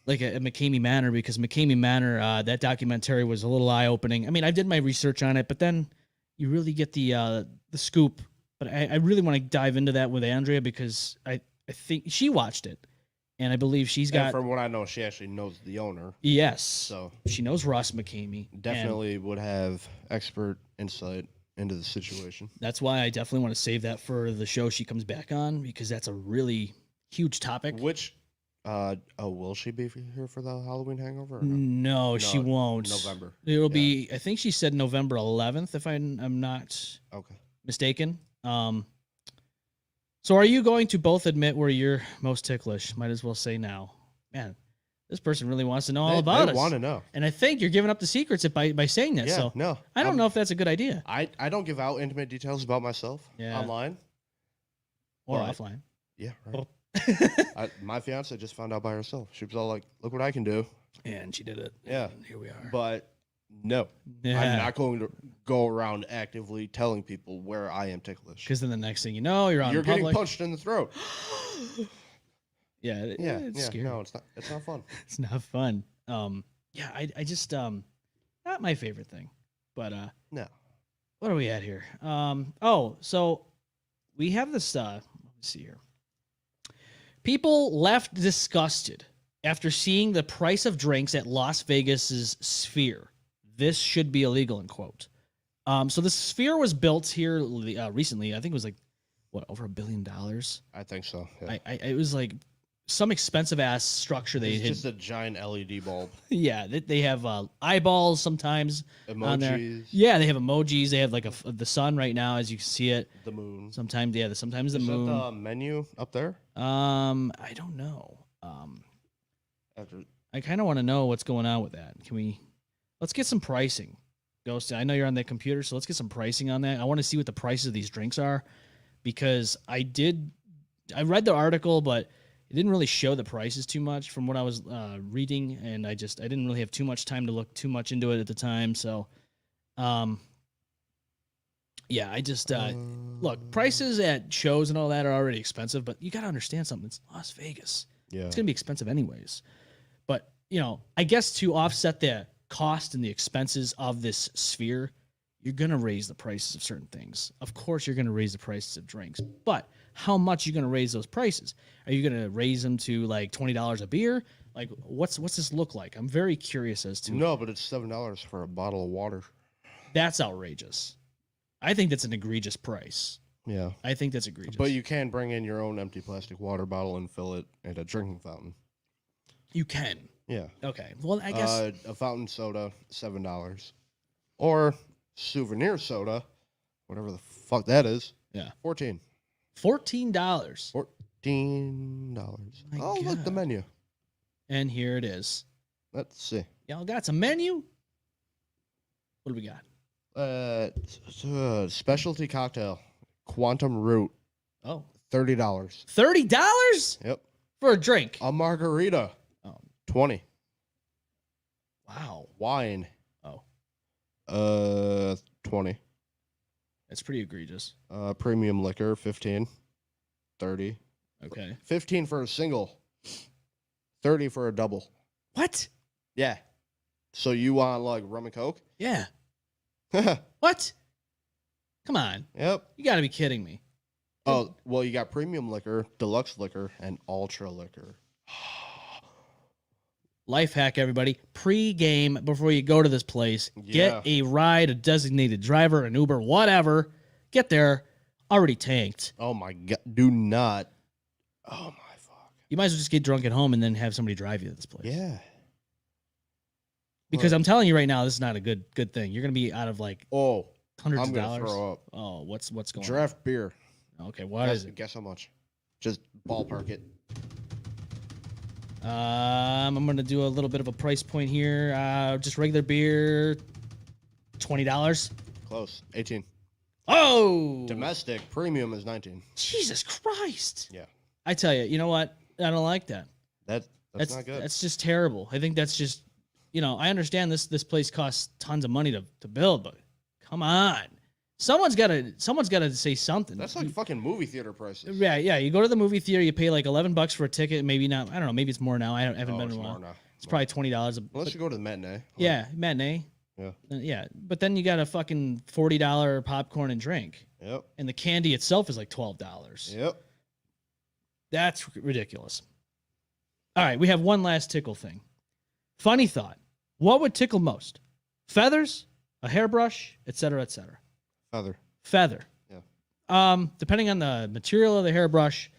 Like at McCamey Manor, because McCamey Manor, that documentary was a little eye-opening. I mean, I did my research on it, but then you really get the scoop. But I really want to dive into that with Andrea because I think she watched it. And I believe she's got. And from what I know, she actually knows the owner. Yes. So she knows Ross McCamey. Definitely would have expert insight into the situation. That's why I definitely want to save that for the show she comes back on because that's a really huge topic. Which, will she be here for the Halloween hangover? Or no, she won't. November. It'll be. I think she said November 11th, if I'm not mistaken. So are you going to both admit where you're most ticklish? Might as well say now. Man, this person really wants to know all about us. They want to know. And I think you're giving up the secrets by saying that. Yeah, so no. I don't know if that's a good idea. I don't give out intimate details about myself online. Or offline. Yeah, right. My fiance just found out by herself. She was all like, look what I can do. And she did it. Yeah. And here we are. But no, I'm not going to go around actively telling people where I am ticklish. Because then the next thing you know, you're getting punched in the throat. It's scary. No, it's not. It's not fun. It's not fun. I just not my favorite thing. But no. What are we at here? So we have this. Let me see here. People left disgusted after seeing the price of drinks at Las Vegas's Sphere. This should be illegal, in quote. So the Sphere was built here recently. I think it was like, over $1 billion? I think so. Yeah. It was like some expensive ass structure. It's just a giant LED bulb. Yeah, they have eyeballs sometimes on there. Emojis. Yeah, they have emojis. They have like the sun right now, as you can see it. The moon. Sometimes the moon. Is that the menu up there? I don't know. I kind of want to know what's going on with that. Let's get some pricing. Ghost, I know you're on that computer, so let's get some pricing on that. I want to see what the prices of these drinks are because I read the article, but it didn't really show the prices too much from what I was reading, and I didn't really have too much time to look too much into it at the time. So, look, prices at shows and all that are already expensive, but you got to understand something. It's Las Vegas. Yeah. It's going to be expensive anyways. But, I guess to offset the cost and the expenses of this sphere, you're going to raise the prices of certain things. Of course, you're going to raise the prices of drinks, but how much are you going to raise those prices? Are you going to raise them to like $20 a beer? Like, what's this look like? I'm very curious as to. No, but it's $7 for a bottle of water. That's outrageous. I think that's an egregious price. Yeah. I think that's egregious. But you can bring in your own empty plastic water bottle and fill it at a drinking fountain. You can. Yeah. Okay. Well, I guess. A fountain soda, $7. Or souvenir soda, whatever the fuck that is. Yeah. $14. $14. $14. My Oh, look, the God. menu. And here it is. Let's see. Y'all got some menu? What do we got? Specialty cocktail, Quantum Root, Oh. $30. $30? Yep. For a drink. A margarita, Oh. $20. Wow. Wine, Oh. $20. That's pretty egregious. Premium liquor, $15. $30. Okay. $15 for a single. $30 for a double. What? Yeah. So you want like rum and coke? Yeah. Yep. What? Come on. You got to be kidding me. Oh, well, you got premium liquor, deluxe liquor, and ultra liquor. Life hack, everybody. Pre-game, before you go to this place, get a ride, a designated driver, an Uber, whatever. Get there already tanked. Oh, my God. Do not. Oh, my fuck. You might as well just get drunk at home and then have somebody drive you to this place. Yeah. Because I'm telling you right now, this is not a good thing. You're going to be out of like hundreds of dollars. Throw up. Oh, what's going on? Draft beer. Okay, what is it? Guess how much? Just ballpark it. I'm going to do a little bit of a price point here. Just regular beer, $20. Close. 18. Oh! Domestic premium is 19. Jesus Christ. Yeah. I tell you, you know what? I don't like that. That's not good. That's just terrible. I think that's just, I understand this place costs tons of money to build, but come on. Someone's got to say something. That's like fucking movie theater prices. Yeah. You go to the movie theater, you pay like $11 for a ticket, maybe not. I don't know, maybe it's more now. I haven't been in a while. It's probably $20. Unless you go to the matinee. Yeah, matinee. Yeah. Yeah, but then you got a fucking $40 popcorn and drink. Yep. And the candy itself is like $12. Yep. That's ridiculous. All right, we have one last tickle thing. Funny thought. What would tickle most? Feathers, a hairbrush, etc., etc. Feather. Yeah. Depending on the material of the hairbrush,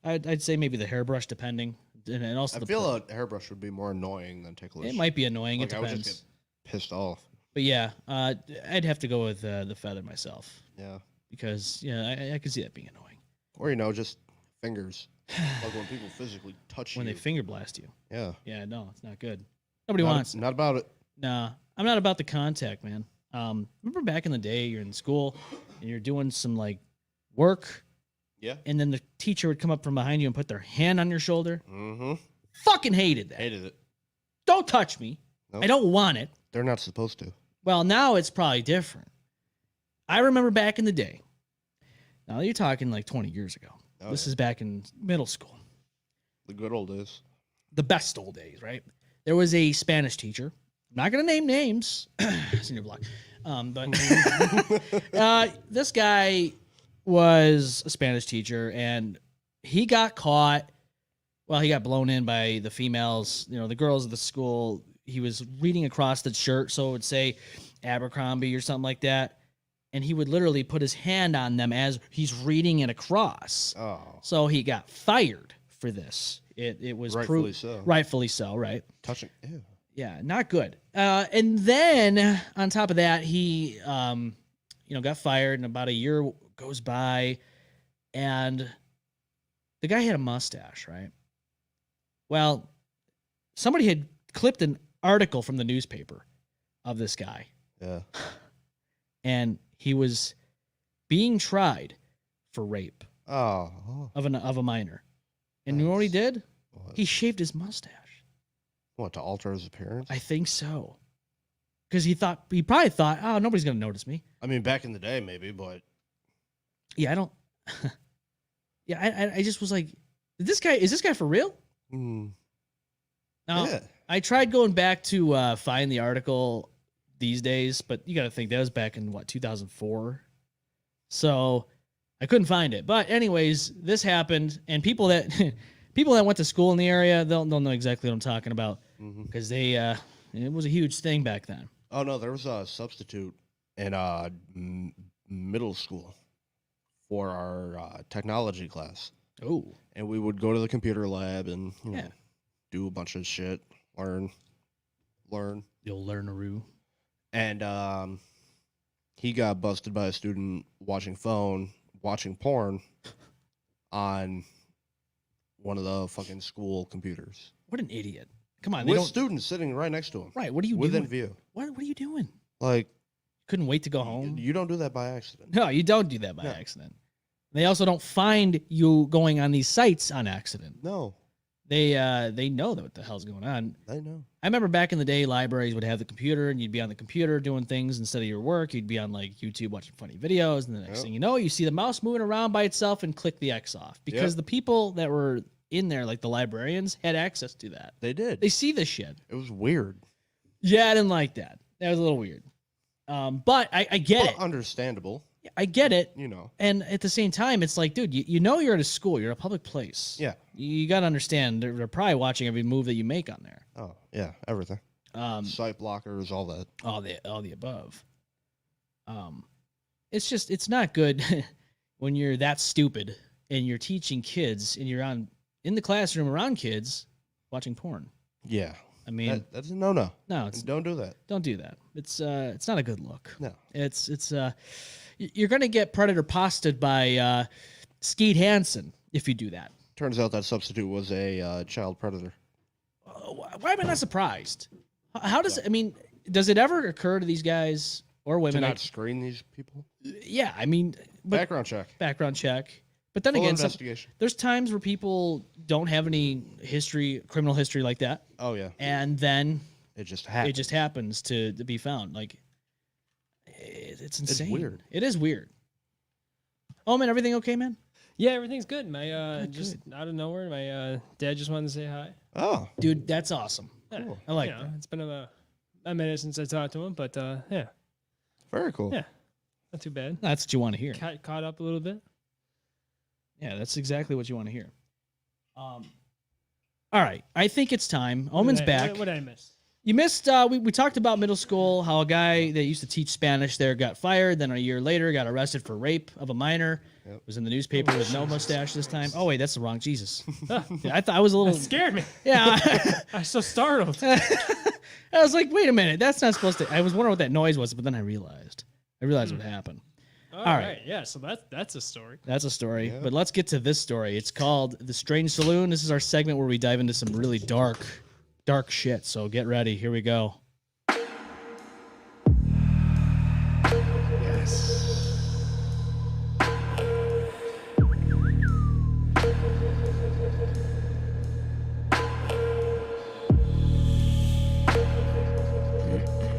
I'd say maybe the hairbrush, depending, and also I feel a hairbrush would be more annoying than ticklish. It might be annoying. Like, it I depends. would just get pissed off. But yeah, I'd have to go with the feather myself. Yeah. Because I could see that being annoying. Or just fingers. Like when people physically touch when you. they finger blast you. Yeah. Yeah, no, it's not good. Nobody wants. Not about it. Nah, I'm not about the contact, man. Remember back in the day, you're in school and you're doing some like work. Yeah. And then the teacher would come up from behind you and put their hand on your shoulder. Mm-hmm. Fucking hated that. Hated it. Don't touch me. Nope. I don't want it. They're not supposed to. Well, now it's probably different. I remember back in the day. Now you're talking like 20 years ago. Oh, this is back in middle school. The good old days. The best old days, right? There was a Spanish teacher. I'm not going to name names. Senior block. But this guy was a Spanish teacher, and he got caught. Well, he got blown in by the females, the girls of the school. He was reading across the shirt, so it would say Abercrombie or something like that. And he would literally put his hand on them as he's reading it across. Oh. So he got fired for this. It was rightfully so. Rightfully so, right? Touching. Ew. Yeah, not good. And then on top of that, he, got fired, and about a year goes by, and the guy had a mustache, right? Well, somebody had clipped an article from the newspaper of this guy. Yeah. And he was being tried for rape of a minor. And you know what he did? What? He shaved his mustache. What, to alter his appearance? I think so. Because he probably thought, oh, nobody's gonna notice me. I mean, back in the day, maybe, but Yeah, I don't. Yeah, I just was like, is this guy for real? Mm. Now, Yeah. I tried going back to find the article these days, but you got to think that was back in 2004. So I couldn't find it. But anyways, this happened, and people that went to school in the area, they'll know exactly what I'm talking about because it was a huge thing back then. Oh no, there was a substitute in middle school for our technology class. Oh, and we would go to the computer lab and you know, do a bunch of shit, learn. You'll learn-a-roo. And he got busted by a student watching porn on one of the fucking school computers. What an idiot! Come on, with students sitting right next to him. Right, what are you within doing? view? What are you doing? Like, couldn't wait to go home. You don't do that by accident. No, you don't do that by accident. They also don't find you going on these sites on accident. No. They know what the hell's going on. They know. I remember back in the day, libraries would have the computer, and you'd be on the computer doing things instead of your work. You'd be on like YouTube watching funny videos, and the next thing you know, you see the mouse moving around by itself and click the X off because the people that were in there, like the librarians, had access to that. They did. They see this shit. It was weird. Yeah, I didn't like that. That was a little weird. But I get it. Understandable. I get it. You know. And at the same time, it's like, dude, you know you're at a school. You're at a public place. Yeah. You got to understand, they're probably watching every move that you make on there. Oh, yeah, everything. Site blockers, all that. All the above. It's not good when you're that stupid and you're teaching kids and you're in the classroom around kids watching porn. Yeah. I mean, that's a no. No, don't do that. Don't do that. It's not a good look. No. It's you're gonna get predator posted by Skeet Hansen if you do that. Turns out that substitute was a child predator. Why am I not surprised? How does I mean? Does it ever occur to these guys or women to not screen these people? Yeah, I mean, background check. But then Full again, investigation. There's times where people don't have any criminal history like that. Oh yeah. And then it just happens. It just happens to be found. Like it's insane. It's weird. It is weird. Omen, everything okay, man? Yeah, everything's good. My just out of nowhere, my dad just wanted to say hi. Oh, dude, that's awesome. Cool. I like that. that. It's been a minute since I talked to him, but yeah. Very cool. Yeah, not too bad. That's what you want to hear. Caught up a little bit. Yeah, that's exactly what you want to hear. All right, I think it's time. Omen's back. What did I miss? You missed. We talked about middle school. How a guy that used to teach Spanish there got fired. Then a year later, got arrested for rape of a minor. Yep. Was in the newspaper with no mustache this time. Oh wait, that's the wrong Jesus. I thought I was a little. That scared me. Yeah, I was so startled. I was like, wait a minute, that's not supposed to. I was wondering what that noise was, but then I realized what happened. All right. Yeah, so that's a story. That's a story. Yeah. But let's get to this story. It's called The Strange Saloon. This is our segment where we dive into some really dark shit. So get ready. Here we go. Yes.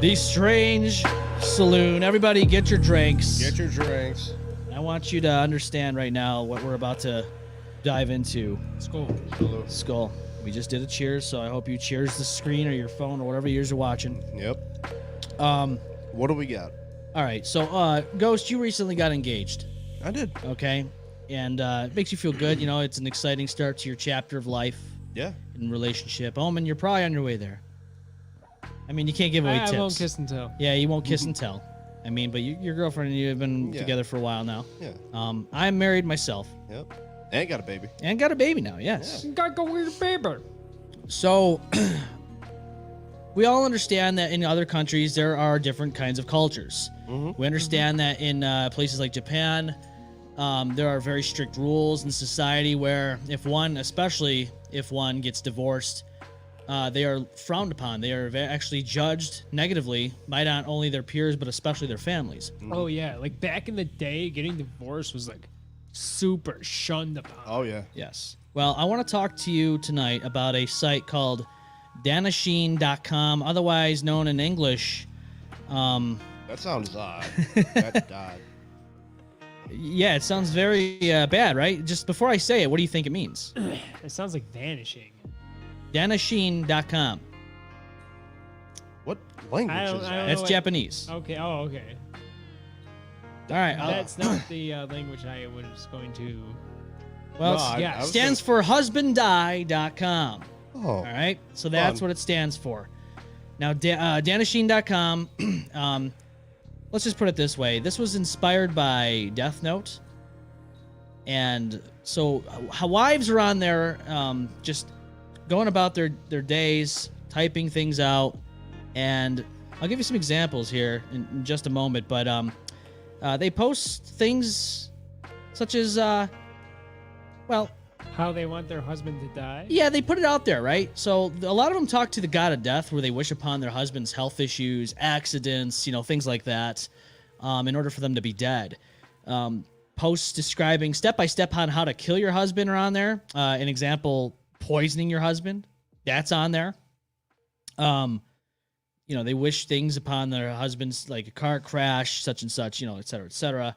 The Strange Saloon. Everybody get your drinks. Get your drinks. I want you to understand right now what we're about to dive into. Skull. We just did a cheers, so I hope you cheers the screen or your phone or whatever yours are watching. Yep. What do we got? All right, so Ghost, you recently got engaged. I did. Okay, and it makes you feel good. You know, it's an exciting start to your chapter of life. Yeah. In relationship. Omen, you're probably on your way there. I mean, you can't give away tips. I won't kiss and tell. Yeah, you won't kiss and tell. I mean, but your girlfriend and you have been together for a while now. Yeah. I'm married myself. Yep. And got a baby. And got a baby now, yes. Yeah. Gotta go with the baby. So, we all understand that in other countries there are different kinds of cultures. Mm-hmm. We understand that in places like Japan, there are very strict rules in society where especially if one gets divorced, they are frowned upon. They are actually judged negatively by not only their peers, but especially their families. Mm-hmm. Oh, yeah. Like back in the day, getting divorced was like super shunned upon. Oh, yeah. Yes. Well, I want to talk to you tonight about a site called Danasheen.com, otherwise known in English. That sounds odd. That's odd. Yeah, it sounds very bad, right? Just before I say it, what do you think it means? It sounds like vanishing. Danasheen.com. What language I don't is know that? That's what- Japanese. Okay. Oh, okay. All right. That's not the language I was going to. well, No, I- yeah, I was stands for husbanddie.com. Oh, All right. So that's Fun. what it stands for. Now, Danashin.com, let's just put it this way. This was inspired by Death Note. And so how wives are on there just going about their days, typing things out. And I'll give you some examples here in just a moment. But they post things such as, well, How they want their husband to die. yeah, they put it out there, right? So a lot of them talk to the god of death, where they wish upon their husband's health issues, accidents, things like that, in order for them to be dead. Posts describing step by step on how to kill your husband are on there. An example: poisoning your husband. That's on there. They wish things upon their husbands, like a car crash, such and such, et cetera, et cetera.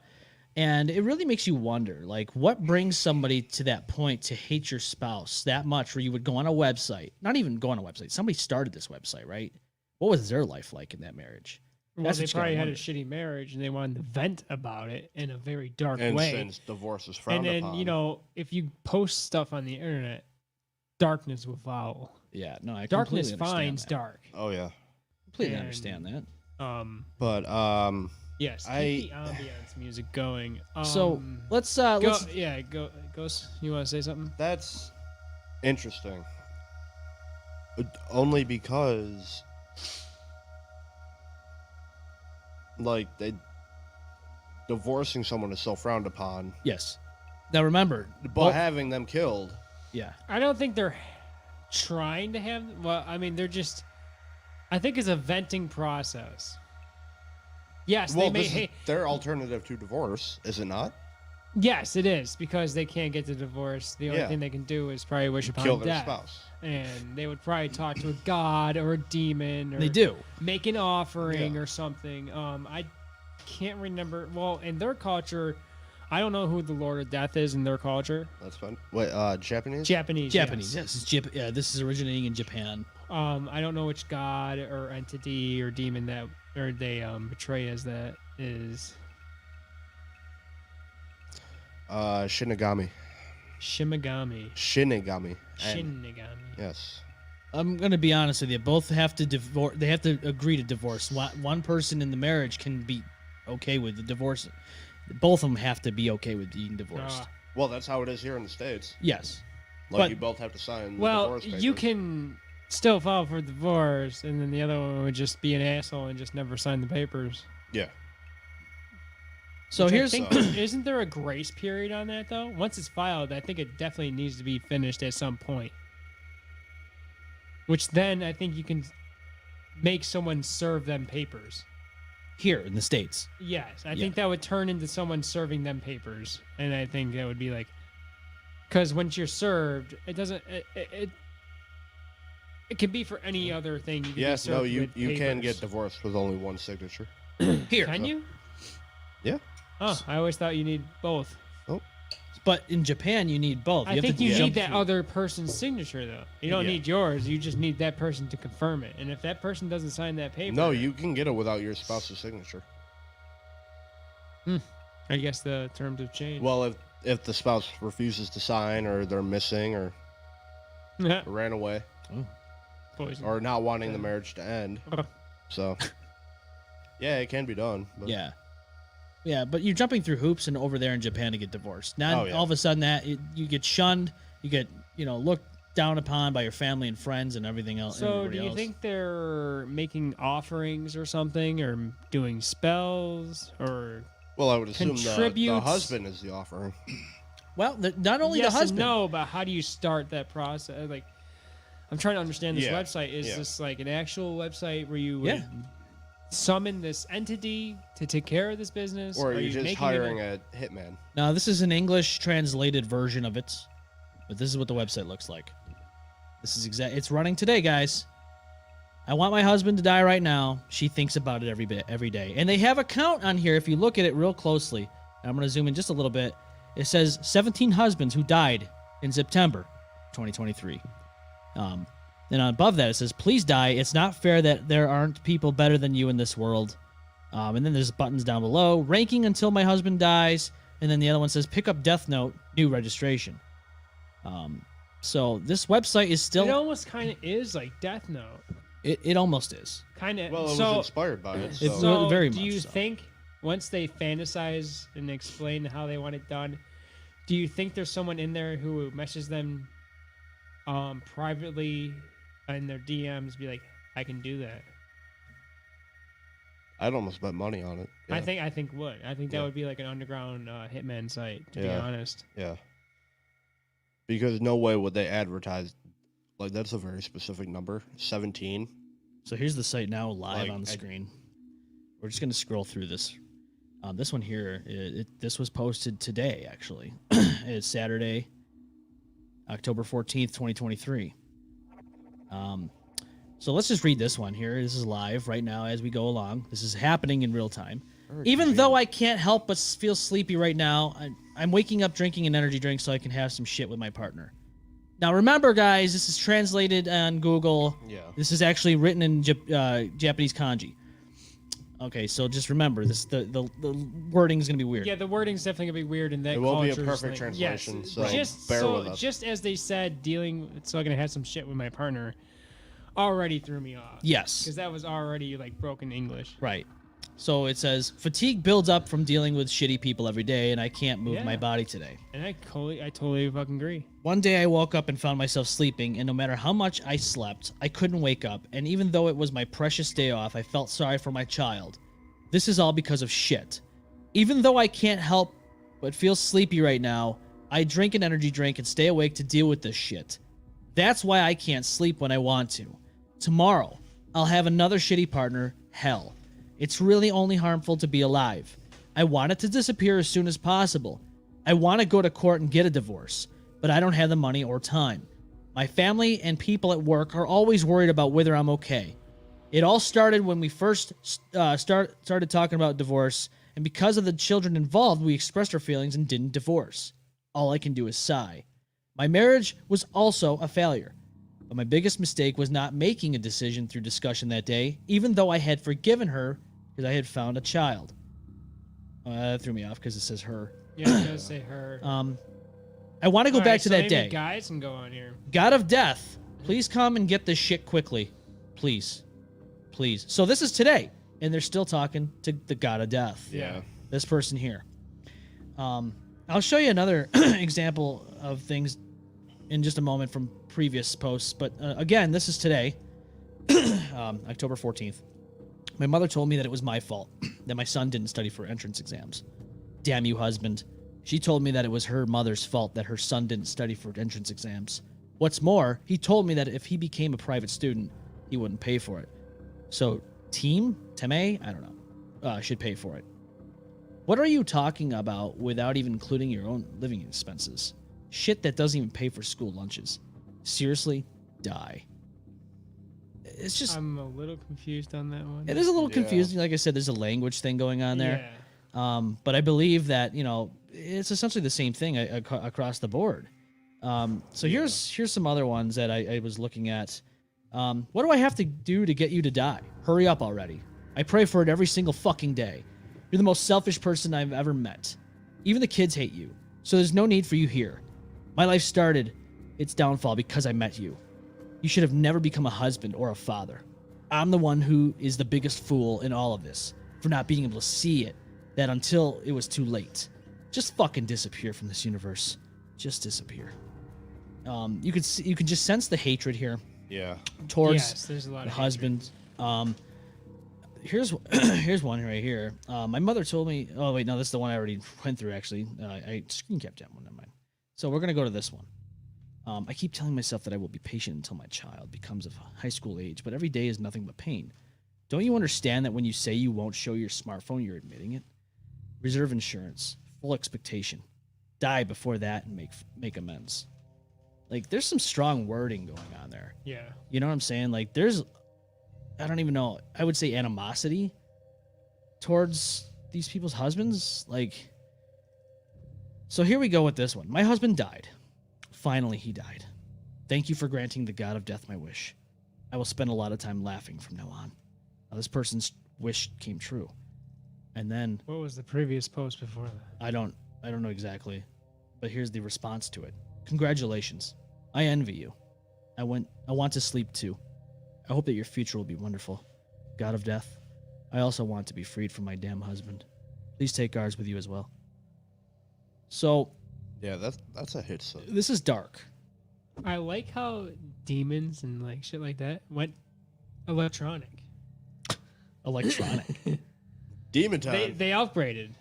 And it really makes you wonder, like, what brings somebody to that point to hate your spouse that much where you would go on a website, not even go on a website. Somebody started this website, right? What was their life like in that marriage? Well, That's they what you gotta probably had a wonder. shitty marriage and they wanted to vent about it in a very dark and way. since divorce is And frowned then, upon, if you post stuff on the internet, darkness will follow. Yeah, no, I Darkness completely understand finds that. dark. oh yeah, Completely and- understand that. but Yes, keep I- the ambiance music going. So let's Ghost, you want to say something? that's interesting. Only because, like, divorcing someone is so frowned upon, yes. Now remember, but having them killed, yeah, I don't think they're trying to have. Well, I mean, they're just. I think it's a venting process. Yes, well, they may this is hate. their alternative to divorce, is it not? Yes, it is because they can't get the divorce. The only Yeah. thing they can do is probably wish upon Kill their death. spouse. And they would probably talk to a god or a demon. Or they do. make an offering Yeah. or something. I can't remember. Well, in their culture, I don't know who the Lord of Death is in their culture. That's fine. Wait, Japanese? Japanese. Japanese. Yes. Yes, this is originating in Japan. I don't know which god or entity or demon that or they portray as that is. Shinigami. Shimigami. Shinigami. Shinigami. Yes. I'm gonna be honest with you. Both have to divorce. They have to agree to divorce. One person in the marriage can be okay with the divorce. Both of them have to be okay with being divorced. Well, that's how it is here in the States. Yes. Like, But- you both have to sign the Well, divorce papers. you can still file for divorce, and then the other one would just be an asshole and just never sign the papers. Yeah. So Which I here's think, isn't there a grace period on that though? Once it's filed, I think it definitely needs to be finished at some point. Which then I think you can make someone serve them papers. here in the States. Yes, I Yeah. think that would turn into someone serving them papers, and I think that would be like, because once you're served, it doesn't. It can be for any other thing. You can be Yes, no, served you with can papers. get divorced with only one signature. Here. Can you? Yeah. Oh, I always thought you need both. But in Japan, you need both. I have think to you jump need that through- other person's signature, though. You don't Yeah. need yours. You just need that person to confirm it. And if that person doesn't sign that paper, No, you can get it without your spouse's signature. I guess the terms have changed. Well, if the spouse refuses to sign, or they're missing, or ran away, Poison. or not wanting the marriage to end, so yeah, it can be done. But Yeah. Yeah, but you're jumping through hoops and over there in Japan to get divorced. Now, Oh, yeah. all of a sudden, you get shunned, you get looked down upon by your family and friends and everything else. So, everybody do you else. think they're making offerings or something, or doing spells, or Well, I would assume the Contributes- husband is the offering. Well, not only yes the husband. and no, but how do you start that process? Like, I'm trying to understand this Yeah, website. Is yeah. this like an actual website where you would Yeah. summon this entity to take care of this business, Or are you you just making it hiring a hitman? Now, this is an English translated version of it, but this is what the website looks like. This is it's running today, guys. I want my husband to die right now. She thinks about it every day. And they have a count on here if you look at it real closely. I'm going to zoom in just a little bit. It says 17 husbands who died in September 2023. Then above that, it says, please die. It's not fair that there aren't people better than you in this world. And then there's buttons down below. Ranking until my husband dies. And then the other one says, pick up Death Note, new registration. So this website is still... It almost kind of is like Death Note. It almost is. Kind of. Well, it was inspired by it. It's So. very do much you so. think once they fantasize and explain how they want it done, do you think there's someone in there who messages them privately in their DMs, be like, I can do that? I'd almost bet money on it. Yeah. I think that would be like an underground hitman site, to be honest. Yeah. Because no way would they advertise, like, that's a very specific number, 17. So here's the site now live Like, on the screen. We're just going to scroll through this. This one here, this was posted today, actually. It's Saturday, October 14th, 2023. So let's just read this one here. This is live right now as we go along. This is happening in real time. Even though I can't help but feel sleepy right now, I'm waking up drinking an energy drink so I can have some shit with my partner. Now remember, guys, this is translated on Google. Yeah. This is actually written in Japanese kanji. Okay, so just remember this: the wording is gonna be weird. Yeah, the wording's definitely gonna be weird in that. It won't be a culture's perfect thing. translation, Yes, so just bear with us. Just as they said, so I can have some shit with my partner, already threw me off. Yes. Because that was already like broken English. Right. So it says fatigue builds up from dealing with shitty people every day, and I can't move my body today. And I totally fucking agree. One day I woke up and found myself sleeping, and no matter how much I slept, I couldn't wake up. And even though it was my precious day off, I felt sorry for my child. This is all because of shit. Even though I can't help but feel sleepy right now, I drink an energy drink and stay awake to deal with this shit. That's why I can't sleep when I want to. Tomorrow, I'll have another shitty partner. Hell. It's really only harmful to be alive. I want it to disappear as soon as possible. I want to go to court and get a divorce, but I don't have the money or time. My family and people at work are always worried about whether I'm okay. It all started when we first started talking about divorce, and because of the children involved, we expressed our feelings and didn't divorce. All I can do is sigh. My marriage was also a failure, but my biggest mistake was not making a decision through discussion that day, even though I had forgiven her because I had found a child. That threw me off because it says her. Yeah, it does say her. I want to go back to that maybe day. Guys can go on here. God of Death, please come and get this shit quickly. Please. Please. So this is today, and they're still talking to the God of Death. Yeah. This person here. I'll show you another example of things in just a moment from previous posts, but again, this is today, October 14th. My mother told me that it was my fault that my son didn't study for entrance exams. Damn you, husband. She told me that it was her mother's fault that her son didn't study for entrance exams. What's more, he told me that if he became a private student, he wouldn't pay for it. So, Teme, I don't know, should pay for it. What are you talking about without even including your own living expenses? Shit that doesn't even pay for school lunches. Seriously, die. It's just... I'm a little confused on that one. It is a little confusing. Like I said, there's a language thing going on there. Yeah. But I believe that, it's essentially the same thing across the board. So here's some other ones that I was looking at. What do I have to do to get you to die? Hurry up already. I pray for it every single fucking day. You're the most selfish person I've ever met. Even the kids hate you. So there's no need for you here. My life started its downfall because I met you. You should have never become a husband or a father. I'm the one who is the biggest fool in all of this for not being able to see it, that until it was too late. Just fucking disappear from this universe. Just disappear. You can just sense the hatred here. Yeah. Towards there's a lot the of husband. Here's one right here. My mother told me. Oh wait, no, this is the one I already went through. Actually, I screen capped that one. Never mind. So we're gonna go to this one. I keep telling myself that I will be patient until my child becomes of high school age, but every day is nothing but pain. Don't you understand that when you say you won't show your smartphone, you're admitting it? Reserve insurance, full expectation. Die before that and make amends. Like, there's some strong wording going on there. Yeah. You know what I'm saying? Like, there's, I don't even know, I would say animosity towards these people's husbands. Like, so here we go with this one. My husband died. Finally, he died. Thank you for granting the God of Death my wish. I will spend a lot of time laughing from now on. Now, this person's wish came true. And then What was the previous post before that? I don't know exactly, but here's the response to it. Congratulations. I envy you. I want to sleep too. I hope that your future will be wonderful. God of death, I also want to be freed from my damn husband. Please take ours with you as well. So, Yeah, that's a hit song. this is dark. I like how demons and like shit like that went electronic. Electronic. Demon time. They upgraded.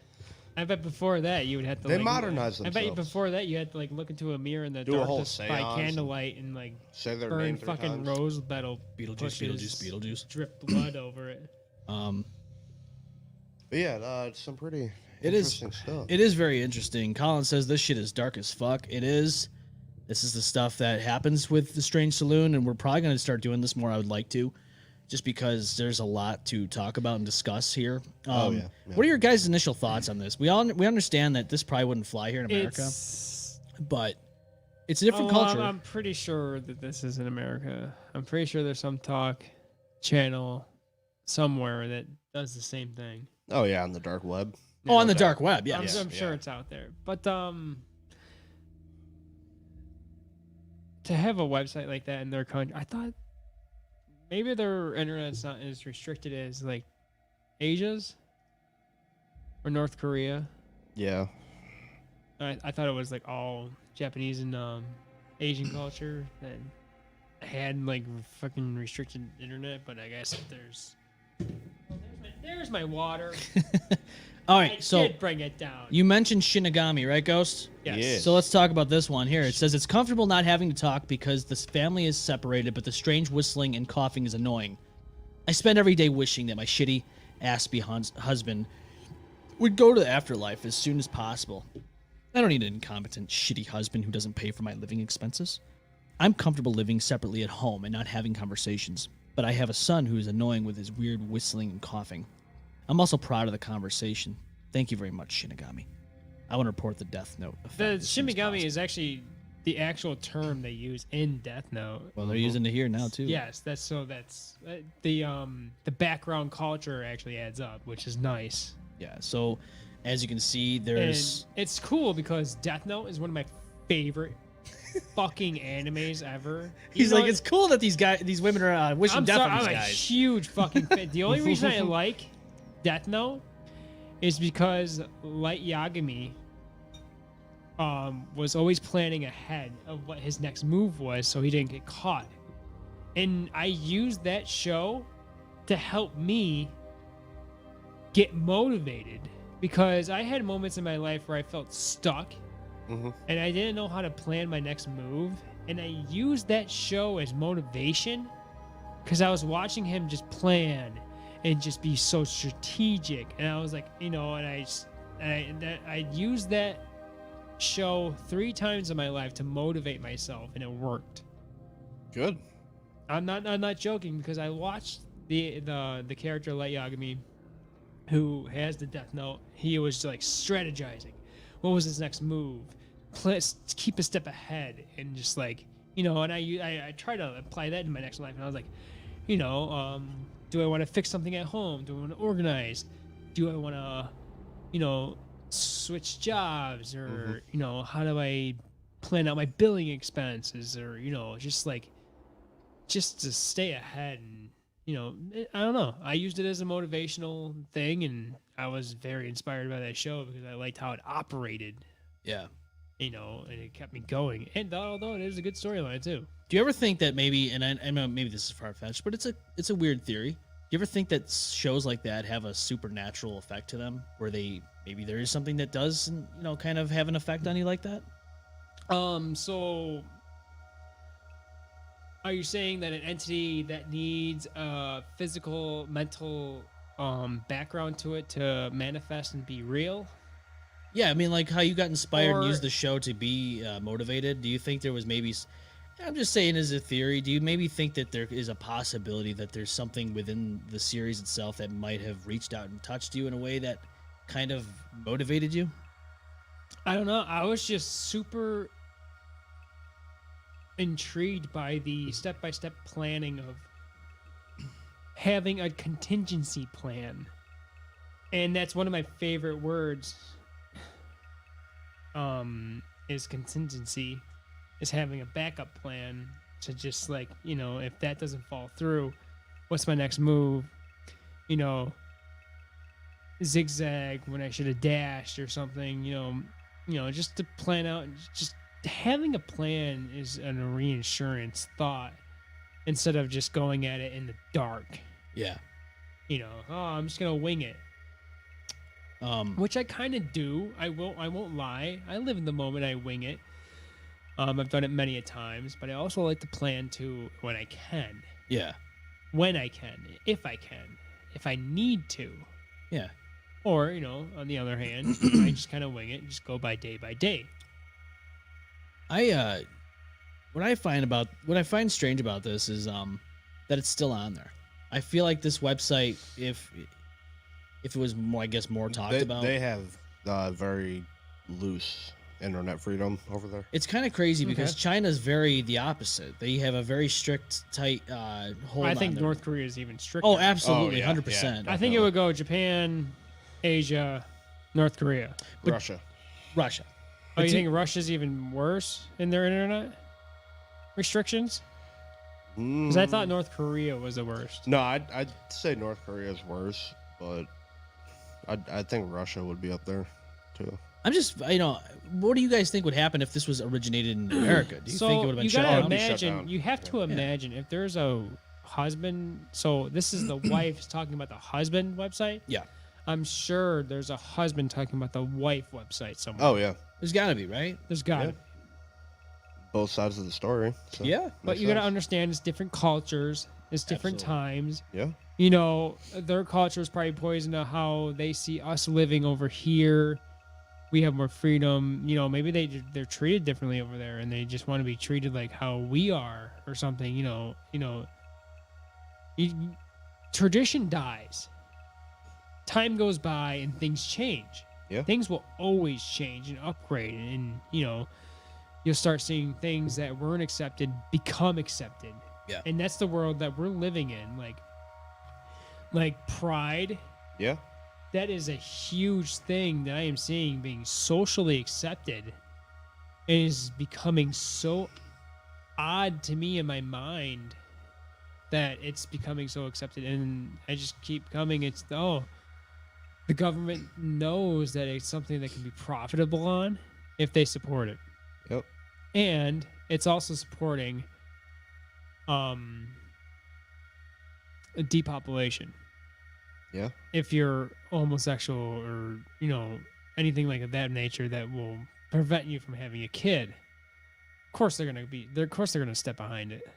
I bet before that you would have to. They like, modernized I bet you themselves. before that you had to like look into a mirror in the Do a whole darkness by seance candlelight and like Say their burn name 3 fucking times. rose metal Beetlejuice, Beetlejuice. drip blood over it. But yeah, it's some pretty It is. interesting stuff. It is very interesting. Colin says this shit is dark as fuck. It is. This is the stuff that happens with the Strange Saloon, and we're probably going to start doing this more. I would like to, just because there's a lot to talk about and discuss here. Yeah. What are your guys' initial thoughts on this? We understand that this probably wouldn't fly here in America, It's but it's a different culture. I'm pretty sure that this is in America. I'm pretty sure there's some talk channel somewhere that does the same thing. Oh yeah, on the dark web. Oh, on the dark web, yeah. I'm sure it's out there. But to have a website like that in their country, I thought maybe their internet's not as restricted as like Asia's or North Korea. Yeah. I thought it was like all Japanese and Asian culture that had like fucking restricted internet, but I guess there's my water. All right, I so did bring it down. you mentioned Shinigami, right, Ghost? Yes. Yeah. So let's talk about this one here. It says it's comfortable not having to talk because this family is separated, but the strange whistling and coughing is annoying. I spend every day wishing that my shitty ass-be husband would go to the afterlife as soon as possible. I don't need an incompetent, shitty husband who doesn't pay for my living expenses. I'm comfortable living separately at home and not having conversations, but I have a son who is annoying with his weird whistling and coughing. I'm also proud of the conversation. Thank you very much, Shinigami. I want to report the Death Note effect. The as soon as Shinigami possible. is actually the actual term they use in Death Note. Well, they're using it here now too. Yes, that's the background culture actually adds up, which is nice. Yeah. So, as you can see, there's And it's cool because Death Note is one of my favorite fucking animes ever. he's You know, like, it's cool that these women are wishing I'm death sorry, on I'm these a guys. huge fucking fan. The only reason I like Death Note is because Light Yagami was always planning ahead of what his next move was so he didn't get caught. And I used that show to help me get motivated because I had moments in my life where I felt stuck and I didn't know how to plan my next move. And I used that show as motivation because I was watching him just plan and just be so strategic. And I was like, you know, and I used that show 3 times in my life to motivate myself, and it worked. Good. I'm not joking because I watched the character Light Yagami, who has the Death Note. He was like strategizing. What was his next move? Keep a step ahead, and just like, you know. And I try to apply that in my next life. And I was like, you know, do I want to fix something at home? Do I want to organize? Do I want to, you know, switch jobs, or you know, how do I plan out my billing expenses, or you know, just to stay ahead. And you know, I don't know, I used it as a motivational thing, and I was very inspired by that show because I liked how it operated, Yeah. you know, and it kept me going. And although it is a good storyline too. Do you ever think that maybe, and I know maybe this is far fetched, but it's a weird theory. Do you ever think that shows like that have a supernatural effect to them, where maybe there is something that does, you know, kind of have an effect on you like that? So are you saying that an entity that needs a physical, mental background to it to manifest and be real? Yeah, I mean, like how you got inspired and Or- used the show to be motivated. Do you think there was maybe? I'm just saying as a theory. Do you maybe think that there is a possibility that there's something within the series itself that might have reached out and touched you in a way that kind of motivated you? I don't know. I was just super intrigued by the step-by-step planning of having a contingency plan. And that's one of my favorite words. Is contingency, is having a backup plan to just like, you know, if that doesn't fall through, what's my next move? You know, zigzag when I should have dashed or something, you know, just to plan out. Just having a plan is a reinsurance thought instead of just going at it in the dark. Yeah. You know, oh, I'm just gonna wing it. Which I kind of do. I won't lie. I live in the moment. I wing it. I've done it many a times, but I also like to plan to when I can. Yeah. When I can, if I need to. Yeah. Or, you know, on the other hand, I just kind of wing it and just go by day by day. What I find strange about this is that it's still on there. I feel like this website, if it was more, I guess, more talked about. They have very loose internet freedom over there. It's kind of crazy because China's the opposite. They have a very strict, tight hold. I think on North Korea is even stricter. Oh, absolutely, 100%. I think it would go Japan, Asia, North Korea, Russia. Oh, you think Russia's even worse in their internet restrictions? Because I thought North Korea was the worst. No, I'd say North Korea is worse, but I think Russia would be up there too. I'm just, you know, what do you guys think would happen if this was originated in America? Do you think it would have been shut down? You have to imagine if there's a husband. So this is the wife talking about the husband website. Yeah. I'm sure there's a husband talking about the wife website somewhere. Oh yeah, there's got to be, right? There's got to be. Both sides of the story. So yeah, but you got to understand it's different cultures, it's different times. Yeah. You know, their culture is probably poisoned to how they see us living over here. We have more freedom. You know, maybe they're treated differently over there, and they just want to be treated like how we are, or something. You know, tradition dies. Time goes by, and things change. Yeah. Things will always change and upgrade, and you know, you'll start seeing things that weren't accepted become accepted. Yeah. And that's the world that we're living in. Like pride. Yeah. That is a huge thing that I am seeing being socially accepted. It is becoming so odd to me in my mind that it's becoming so accepted. And I just keep coming. It's, the government knows that it's something that can be profitable on if they support it. Yep. And it's also supporting a depopulation. Yeah. If you're homosexual or, you know, anything like that nature that will prevent you from having a kid, of course they're gonna step behind it.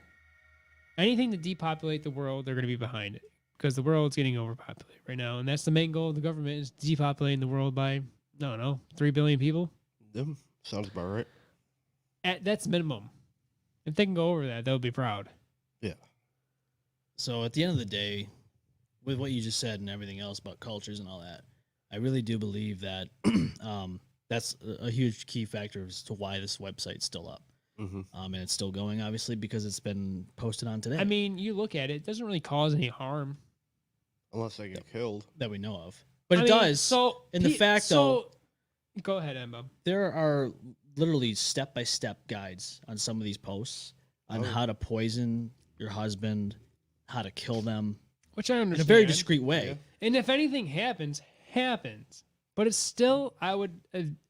Anything to depopulate the world, they're gonna be behind it because the world's getting overpopulated right now, and that's the main goal of the government is depopulating the world by, I don't know, 3 billion people. Yeah, sounds about right. That's minimum. If they can go over that, they'll be proud. Yeah. So at the end of the day, with what you just said and everything else about cultures and all that, I really do believe that that's a huge key factor as to why this website's still up. Mm-hmm. And it's still going, obviously, because it's been posted on today. I mean, you look at it, it doesn't really cause any harm. Unless they get killed. That we know of. But it does. So, go ahead, Emma. There are literally step-by-step guides on some of these posts on how to poison your husband, how to kill them. Which I understand. In a very discreet way. Yeah. And if anything happens. But it's still, I would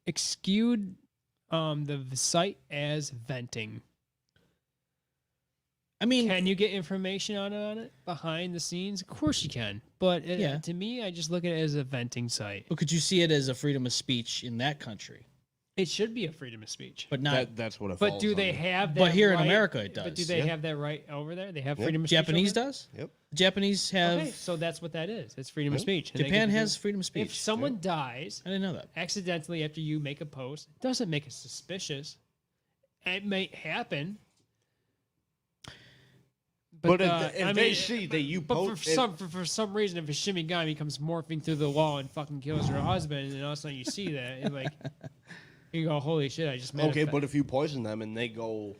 excuse the site as venting. I mean, can you get information on it behind the scenes? Of course you can. But to me, I just look at it as a venting site. But could you see it as a freedom of speech in that country? It should be a freedom of speech, but not. That's what it. But do they have that? But here right? in America, it does. But do they have that right over there? They have freedom of speech. Japanese does. Yep. Japanese have. Okay, so that's what that is. It's freedom of speech. And Japan has freedom of speech. If someone dies, I didn't know that. Accidentally after you make a post, it doesn't make it suspicious. It may happen. But if they see that you post, for some reason, if a Shimigami comes morphing through the wall and fucking kills your husband, and all of a sudden you see that, you're like. You go, holy shit! I just made okay, but if you poison them and they go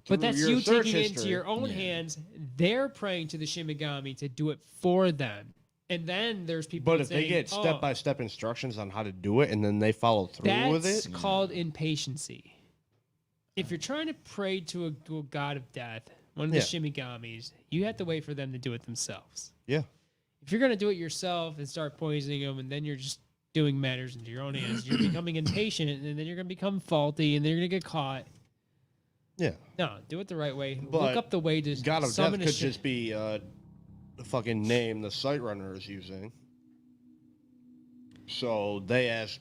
But that's your you search taking it into history. your own hands. They're praying to the Shimigami to do it for them. And then there's people But if saying, they get step-by-step instructions on how to do it and then they follow through with that's it, called impatiency. If you're trying to pray to a god of death, one of the Shimigamis, you have to wait for them to do it themselves. yeah. If you're going to do it yourself and start poisoning them, and then you're just doing matters into your own hands, you're becoming impatient, and then you're going to become faulty, and then you're going to get caught. Yeah. No, do it the right way. But Look up the way to God of Death summon could a just be the fucking name the site runner is using. So they ask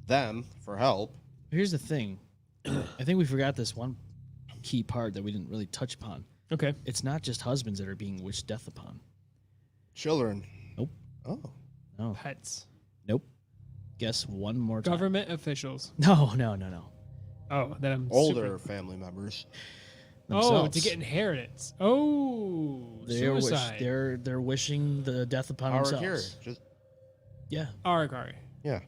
them for help. Here's the thing. I think we forgot this one key part that we didn't really touch upon. Okay. It's not just husbands that are being wished death upon. Children. Nope. Oh. No. Pets. Nope. Guess one more time. Government officials. No. Oh, that I'm Older family members. Oh, Themselves. to get inheritance. Oh, suicide. They're wishing the death upon Our themselves. here. Just Yeah. Arikari. yeah.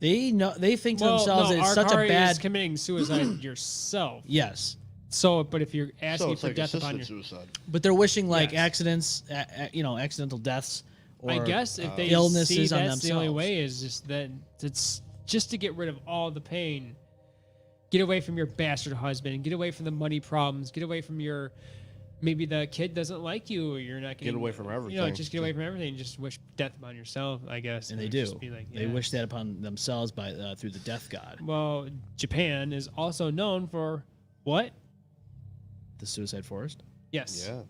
They think to themselves no, that it's such a Arikari bad is committing suicide yourself. Yes. So, but if you're asking So it's for like death upon assisted your, suicide. But they're wishing like Yes. accidents, accidental deaths or I guess if they illnesses see on that's the only themselves. way is just that it's just to get rid of all the pain. Get away from your bastard husband. Get away from the money problems. Get away from your maybe the kid doesn't like you or you're not getting, Get away from You know, everything. just get away from everything. Just wish death upon yourself, I guess. And they just do. be like, They yeah. wish that upon themselves by through the death god, Well, Japan is also known for what? the suicide forest. Yes. Yeah.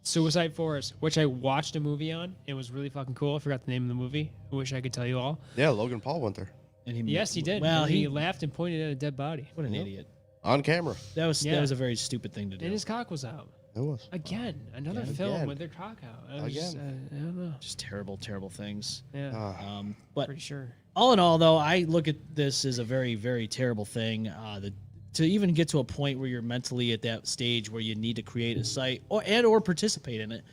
Suicide Forest, which I watched a movie on. It was really fucking cool. I forgot the name of the movie. I wish I could tell you all. Yeah, Logan Paul went there. And he Yes, he did. Well, And he he laughed and pointed at a dead body. what an idiot. On camera. That was Yeah. a very stupid thing to do. And his cock was out. It was. Again, another Yeah, film again. with their cock out. I was just, Again. I don't know. Just terrible things. Yeah, But pretty sure. all in all, though, I look at this as a very, very terrible thing. To even get to a point where you're mentally at that stage where you need to create a site or participate in it,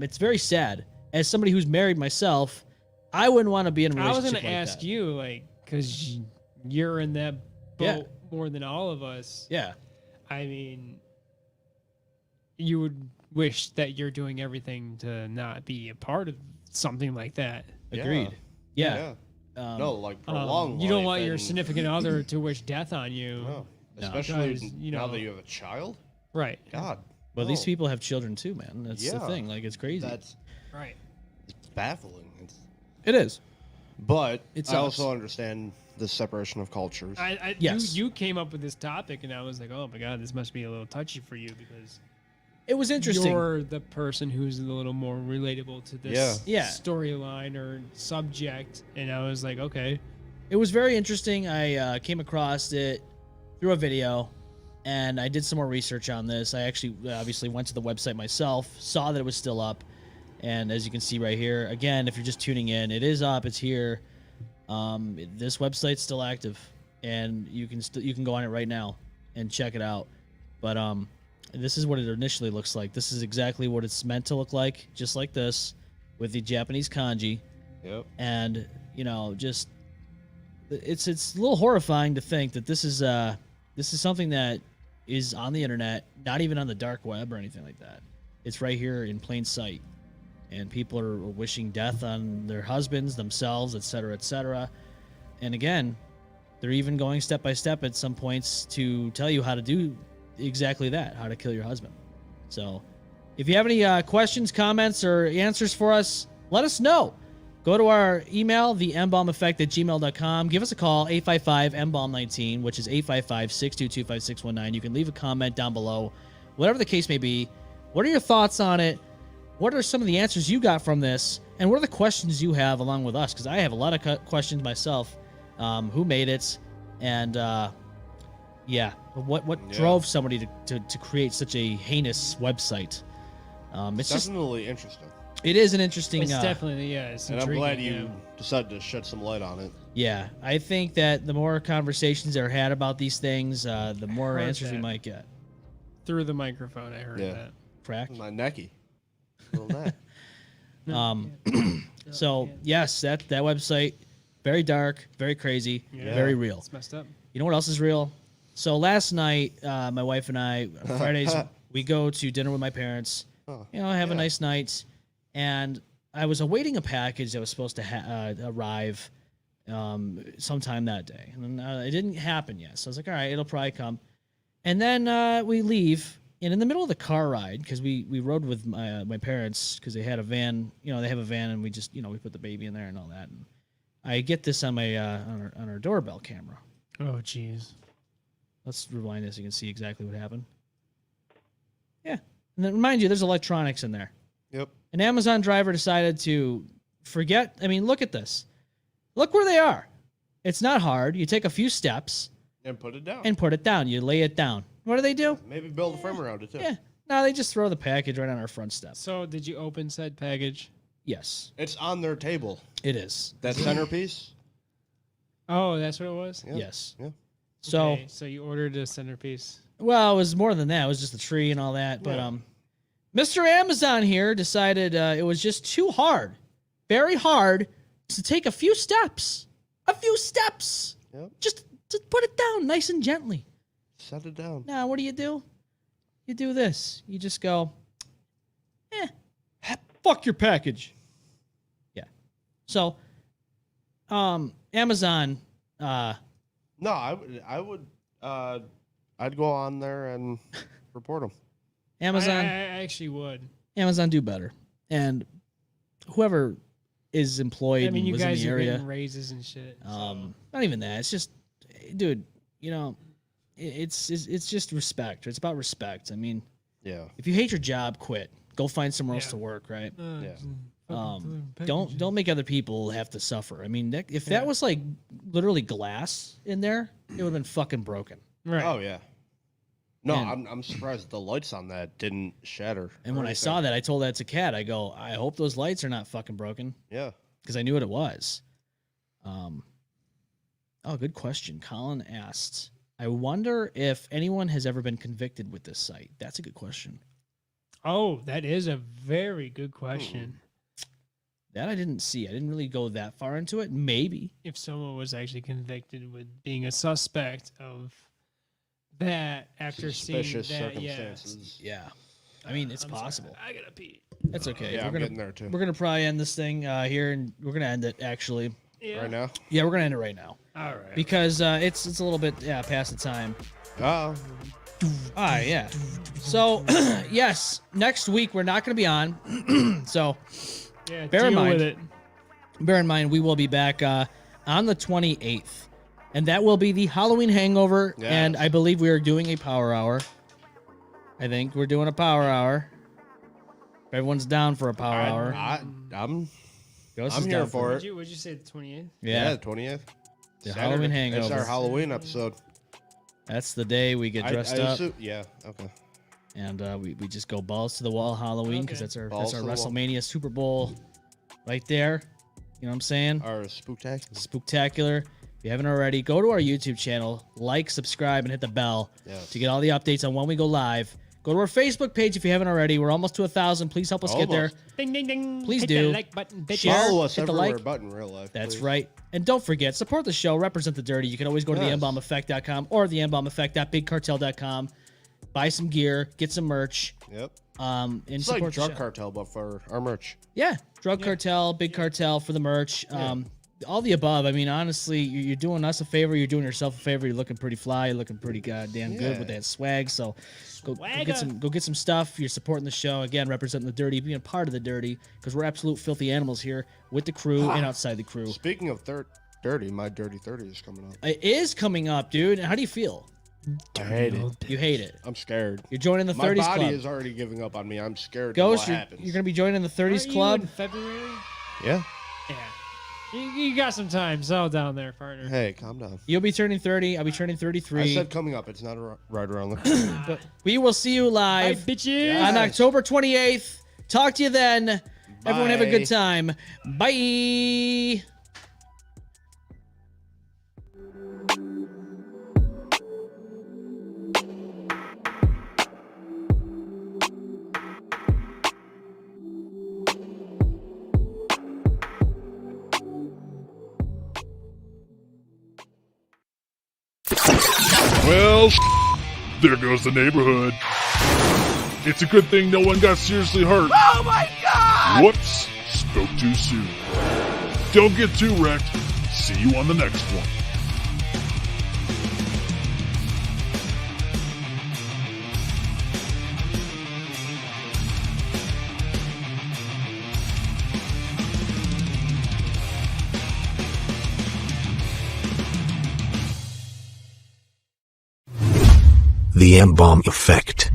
it's very sad. As somebody who's married myself, I wouldn't want to be in a I relationship was going to like ask that. you, like, because you're in that boat Yeah. more than all of us. Yeah. I mean, you would wish that you're doing everything to not be a part of something like that. Agreed. Yeah. No, like prolonged You don't life want your and- significant other to wish death on you. No. No. Especially Because, you now know- that you have a child. Right. God. Well, these no. people have children too, man. That's the Yeah. thing. Like, it's crazy. That's Right. baffling. It is. But It I sucks. also understand the separation of cultures. Yes. You came up with this topic, and I was like, oh my god, this must be a little touchy for you because It was interesting. you're the person who's a little more relatable to this Yeah. storyline or subject. And I was like, okay. It was very interesting. I came across it through a video, and I did some more research on this. I actually obviously went to the website myself, saw that it was still up, and as you can see right here, again, if you're just tuning in, it is up. It's here. This website's still active, and you can go on it right now and check it out. But this is what it initially looks like. This is exactly what it's meant to look like, just like this, with the Japanese kanji. Yep. And just it's a little horrifying to think that this is something that is on the internet, not even on the dark web or anything like that. It's right here in plain sight, and people are wishing death on their husbands, themselves, etc., etc. And again, they're even going step by step at some points to tell you how to do exactly that, how to kill your husband. So, if you have any questions, comments, or answers for us, let us know. Go to our email, the mbalmeffect@gmail.com. Give us a call, 855-MBALM19, which is 855-622-5619. You can leave a comment down below, whatever the case may be. What are your thoughts on it? What are some of the answers you got from this? And what are the questions you have along with us? Because I have a lot of questions myself. Who made it? And, what drove somebody to create such a heinous website? It's just definitely interesting. it is an interesting. It's definitely, it's And I'm intriguing, glad you decided to shed some light on it. Yeah, I think that the more conversations that are had about these things, the more Heard answers we that. might get. Through the microphone, I heard Yeah. that. Crack. My necky. Little neck. So yes, that website, very dark, very crazy, very real. It's messed up. You know what else is real? So last night, my wife and I, Fridays, we go to dinner with my parents. Have a nice night. And I was awaiting a package that was supposed to arrive sometime that day. And it didn't happen yet. So I was like, all right, it'll probably come. And then we leave. And in the middle of the car ride, because we rode with my parents, because they had a van, they have a van, and we just, we put the baby in there and all that. And I get this on my on our doorbell camera. Oh, jeez. Let's rewind this so you can see exactly what happened. Yeah. And then mind you, there's electronics in there. Yep. An Amazon driver decided to forget. I mean, look at this. Look where they are. It's not hard. You take a few steps. And put it down. And put it down. You lay it down. What do? Maybe build a frame around it, too. Yeah. No, they just throw the package right on our front step. So did you open said package? Yes. It's on their table. It is. That centerpiece? Oh, that's what it was? Yeah. Yes. Yeah. So, Okay, so you ordered a centerpiece. well, it was more than that. It was just the tree and all that. But Mr. Amazon here decided it was just too hard, very hard, to take a few steps. A few steps. Yep. Just to put it down nice and gently. Set it down. Now, what do? You do this. You just go, fuck your package. Yeah. So, Amazon. No, I'd go on there and report them. Amazon. I actually would. Amazon do better. And whoever is employed I mean, and you was guys in the are area. getting raises and shit. Not even that. It's just, dude, it's just respect. It's about respect. I mean, Yeah. if you hate your job, quit. Go find somewhere else to work, right? Don't make other people have to suffer. I mean, if that was like literally glass in there, it would have been fucking broken. Right. Oh, yeah. No, And- I'm surprised the lights on that didn't shatter. And when I saw that, I told that to Kat. I go, I hope those lights are not fucking broken. Yeah. Because I knew what it was. Oh, good question. Colin asked, I wonder if anyone has ever been convicted with this site. That's a good question. Oh, that is a very good question. That I didn't see. I didn't really go that far into it. Maybe. If someone was actually convicted with being a suspect of that after Suspicious seeing that, circumstances. Yeah. I mean, it's I'm possible. sorry, I gotta pee. That's okay. Yeah, we're I'm gonna, getting there, too. We're going to probably end this thing here, and we're going to end it, actually. Yeah. Right now? Yeah, we're going to end it right now. All right. Because it's a little bit past the time. Oh. Yeah. So, yes, next week we're not going to be on. So, Yeah, bear in deal mind. with it. Bear in mind, we will be back on the 28th. And that will be the Halloween hangover. Yes. And I believe we are doing a power hour. I think we're doing a power hour. If everyone's down for a power hour. I'm Ghost I'm is here down for it. Would you say the 28th? Yeah. the 20th. The Saturday. Halloween It's hangover. our Halloween episode. That's the day we get dressed up. Yeah, okay. And we just go balls to the wall Halloween because Okay. that's our Balls to the wall. WrestleMania Super Bowl right there. You know what I'm saying? Our spooktacular. Spooktacular. If you haven't already, go to our YouTube channel, like, subscribe, and hit the bell to get all the updates on when we go live. Go to our Facebook page if you haven't already. We're almost to 1,000. Please help us get there. Ding ding ding. Please Hit do. the like button, bitch. Share. Follow us hit the everywhere like. but in real life. That's please. right. And don't forget, support the show, represent the dirty. You can always go to the Yes. mbombeffect.com or the mbombeffect.bigcartel.com. Buy some gear, get some merch, Yep. and It's support like the Drug show. Cartel, but for our merch. Yeah, Drug Cartel, Big Cartel for the merch. All the above. I mean, honestly, you're doing us a favor. You're doing yourself a favor. You're looking pretty fly. You're looking pretty goddamn good with that swag. So go get some stuff. You're supporting the show. Again, representing the dirty, being a part of the dirty, because we're absolute filthy animals here with the crew and outside the crew. Speaking of dirty, my Dirty 30 is coming up. It is coming up, dude. How do you feel? I hate it. You hate it. I'm scared. You're joining the My 30s body club. is already giving up on me. I'm scared Ghost, of what you're happens. going to be joining the 30s Aren't club. You in February? Yeah. Yeah. You got some time. Settle down there, partner. Hey, calm down. You'll be turning 30. I'll be turning 33. I said coming up. It's not right around the corner. But we will see you live bitches. on October 28th. Talk to you then. Everyone have a good Bye. time. Bye. Well, there goes the neighborhood. It's a good thing no one got seriously hurt. Oh my god! Whoops, spoke too soon. Don't get too wrecked. See you on the next one. The M-Balm effect.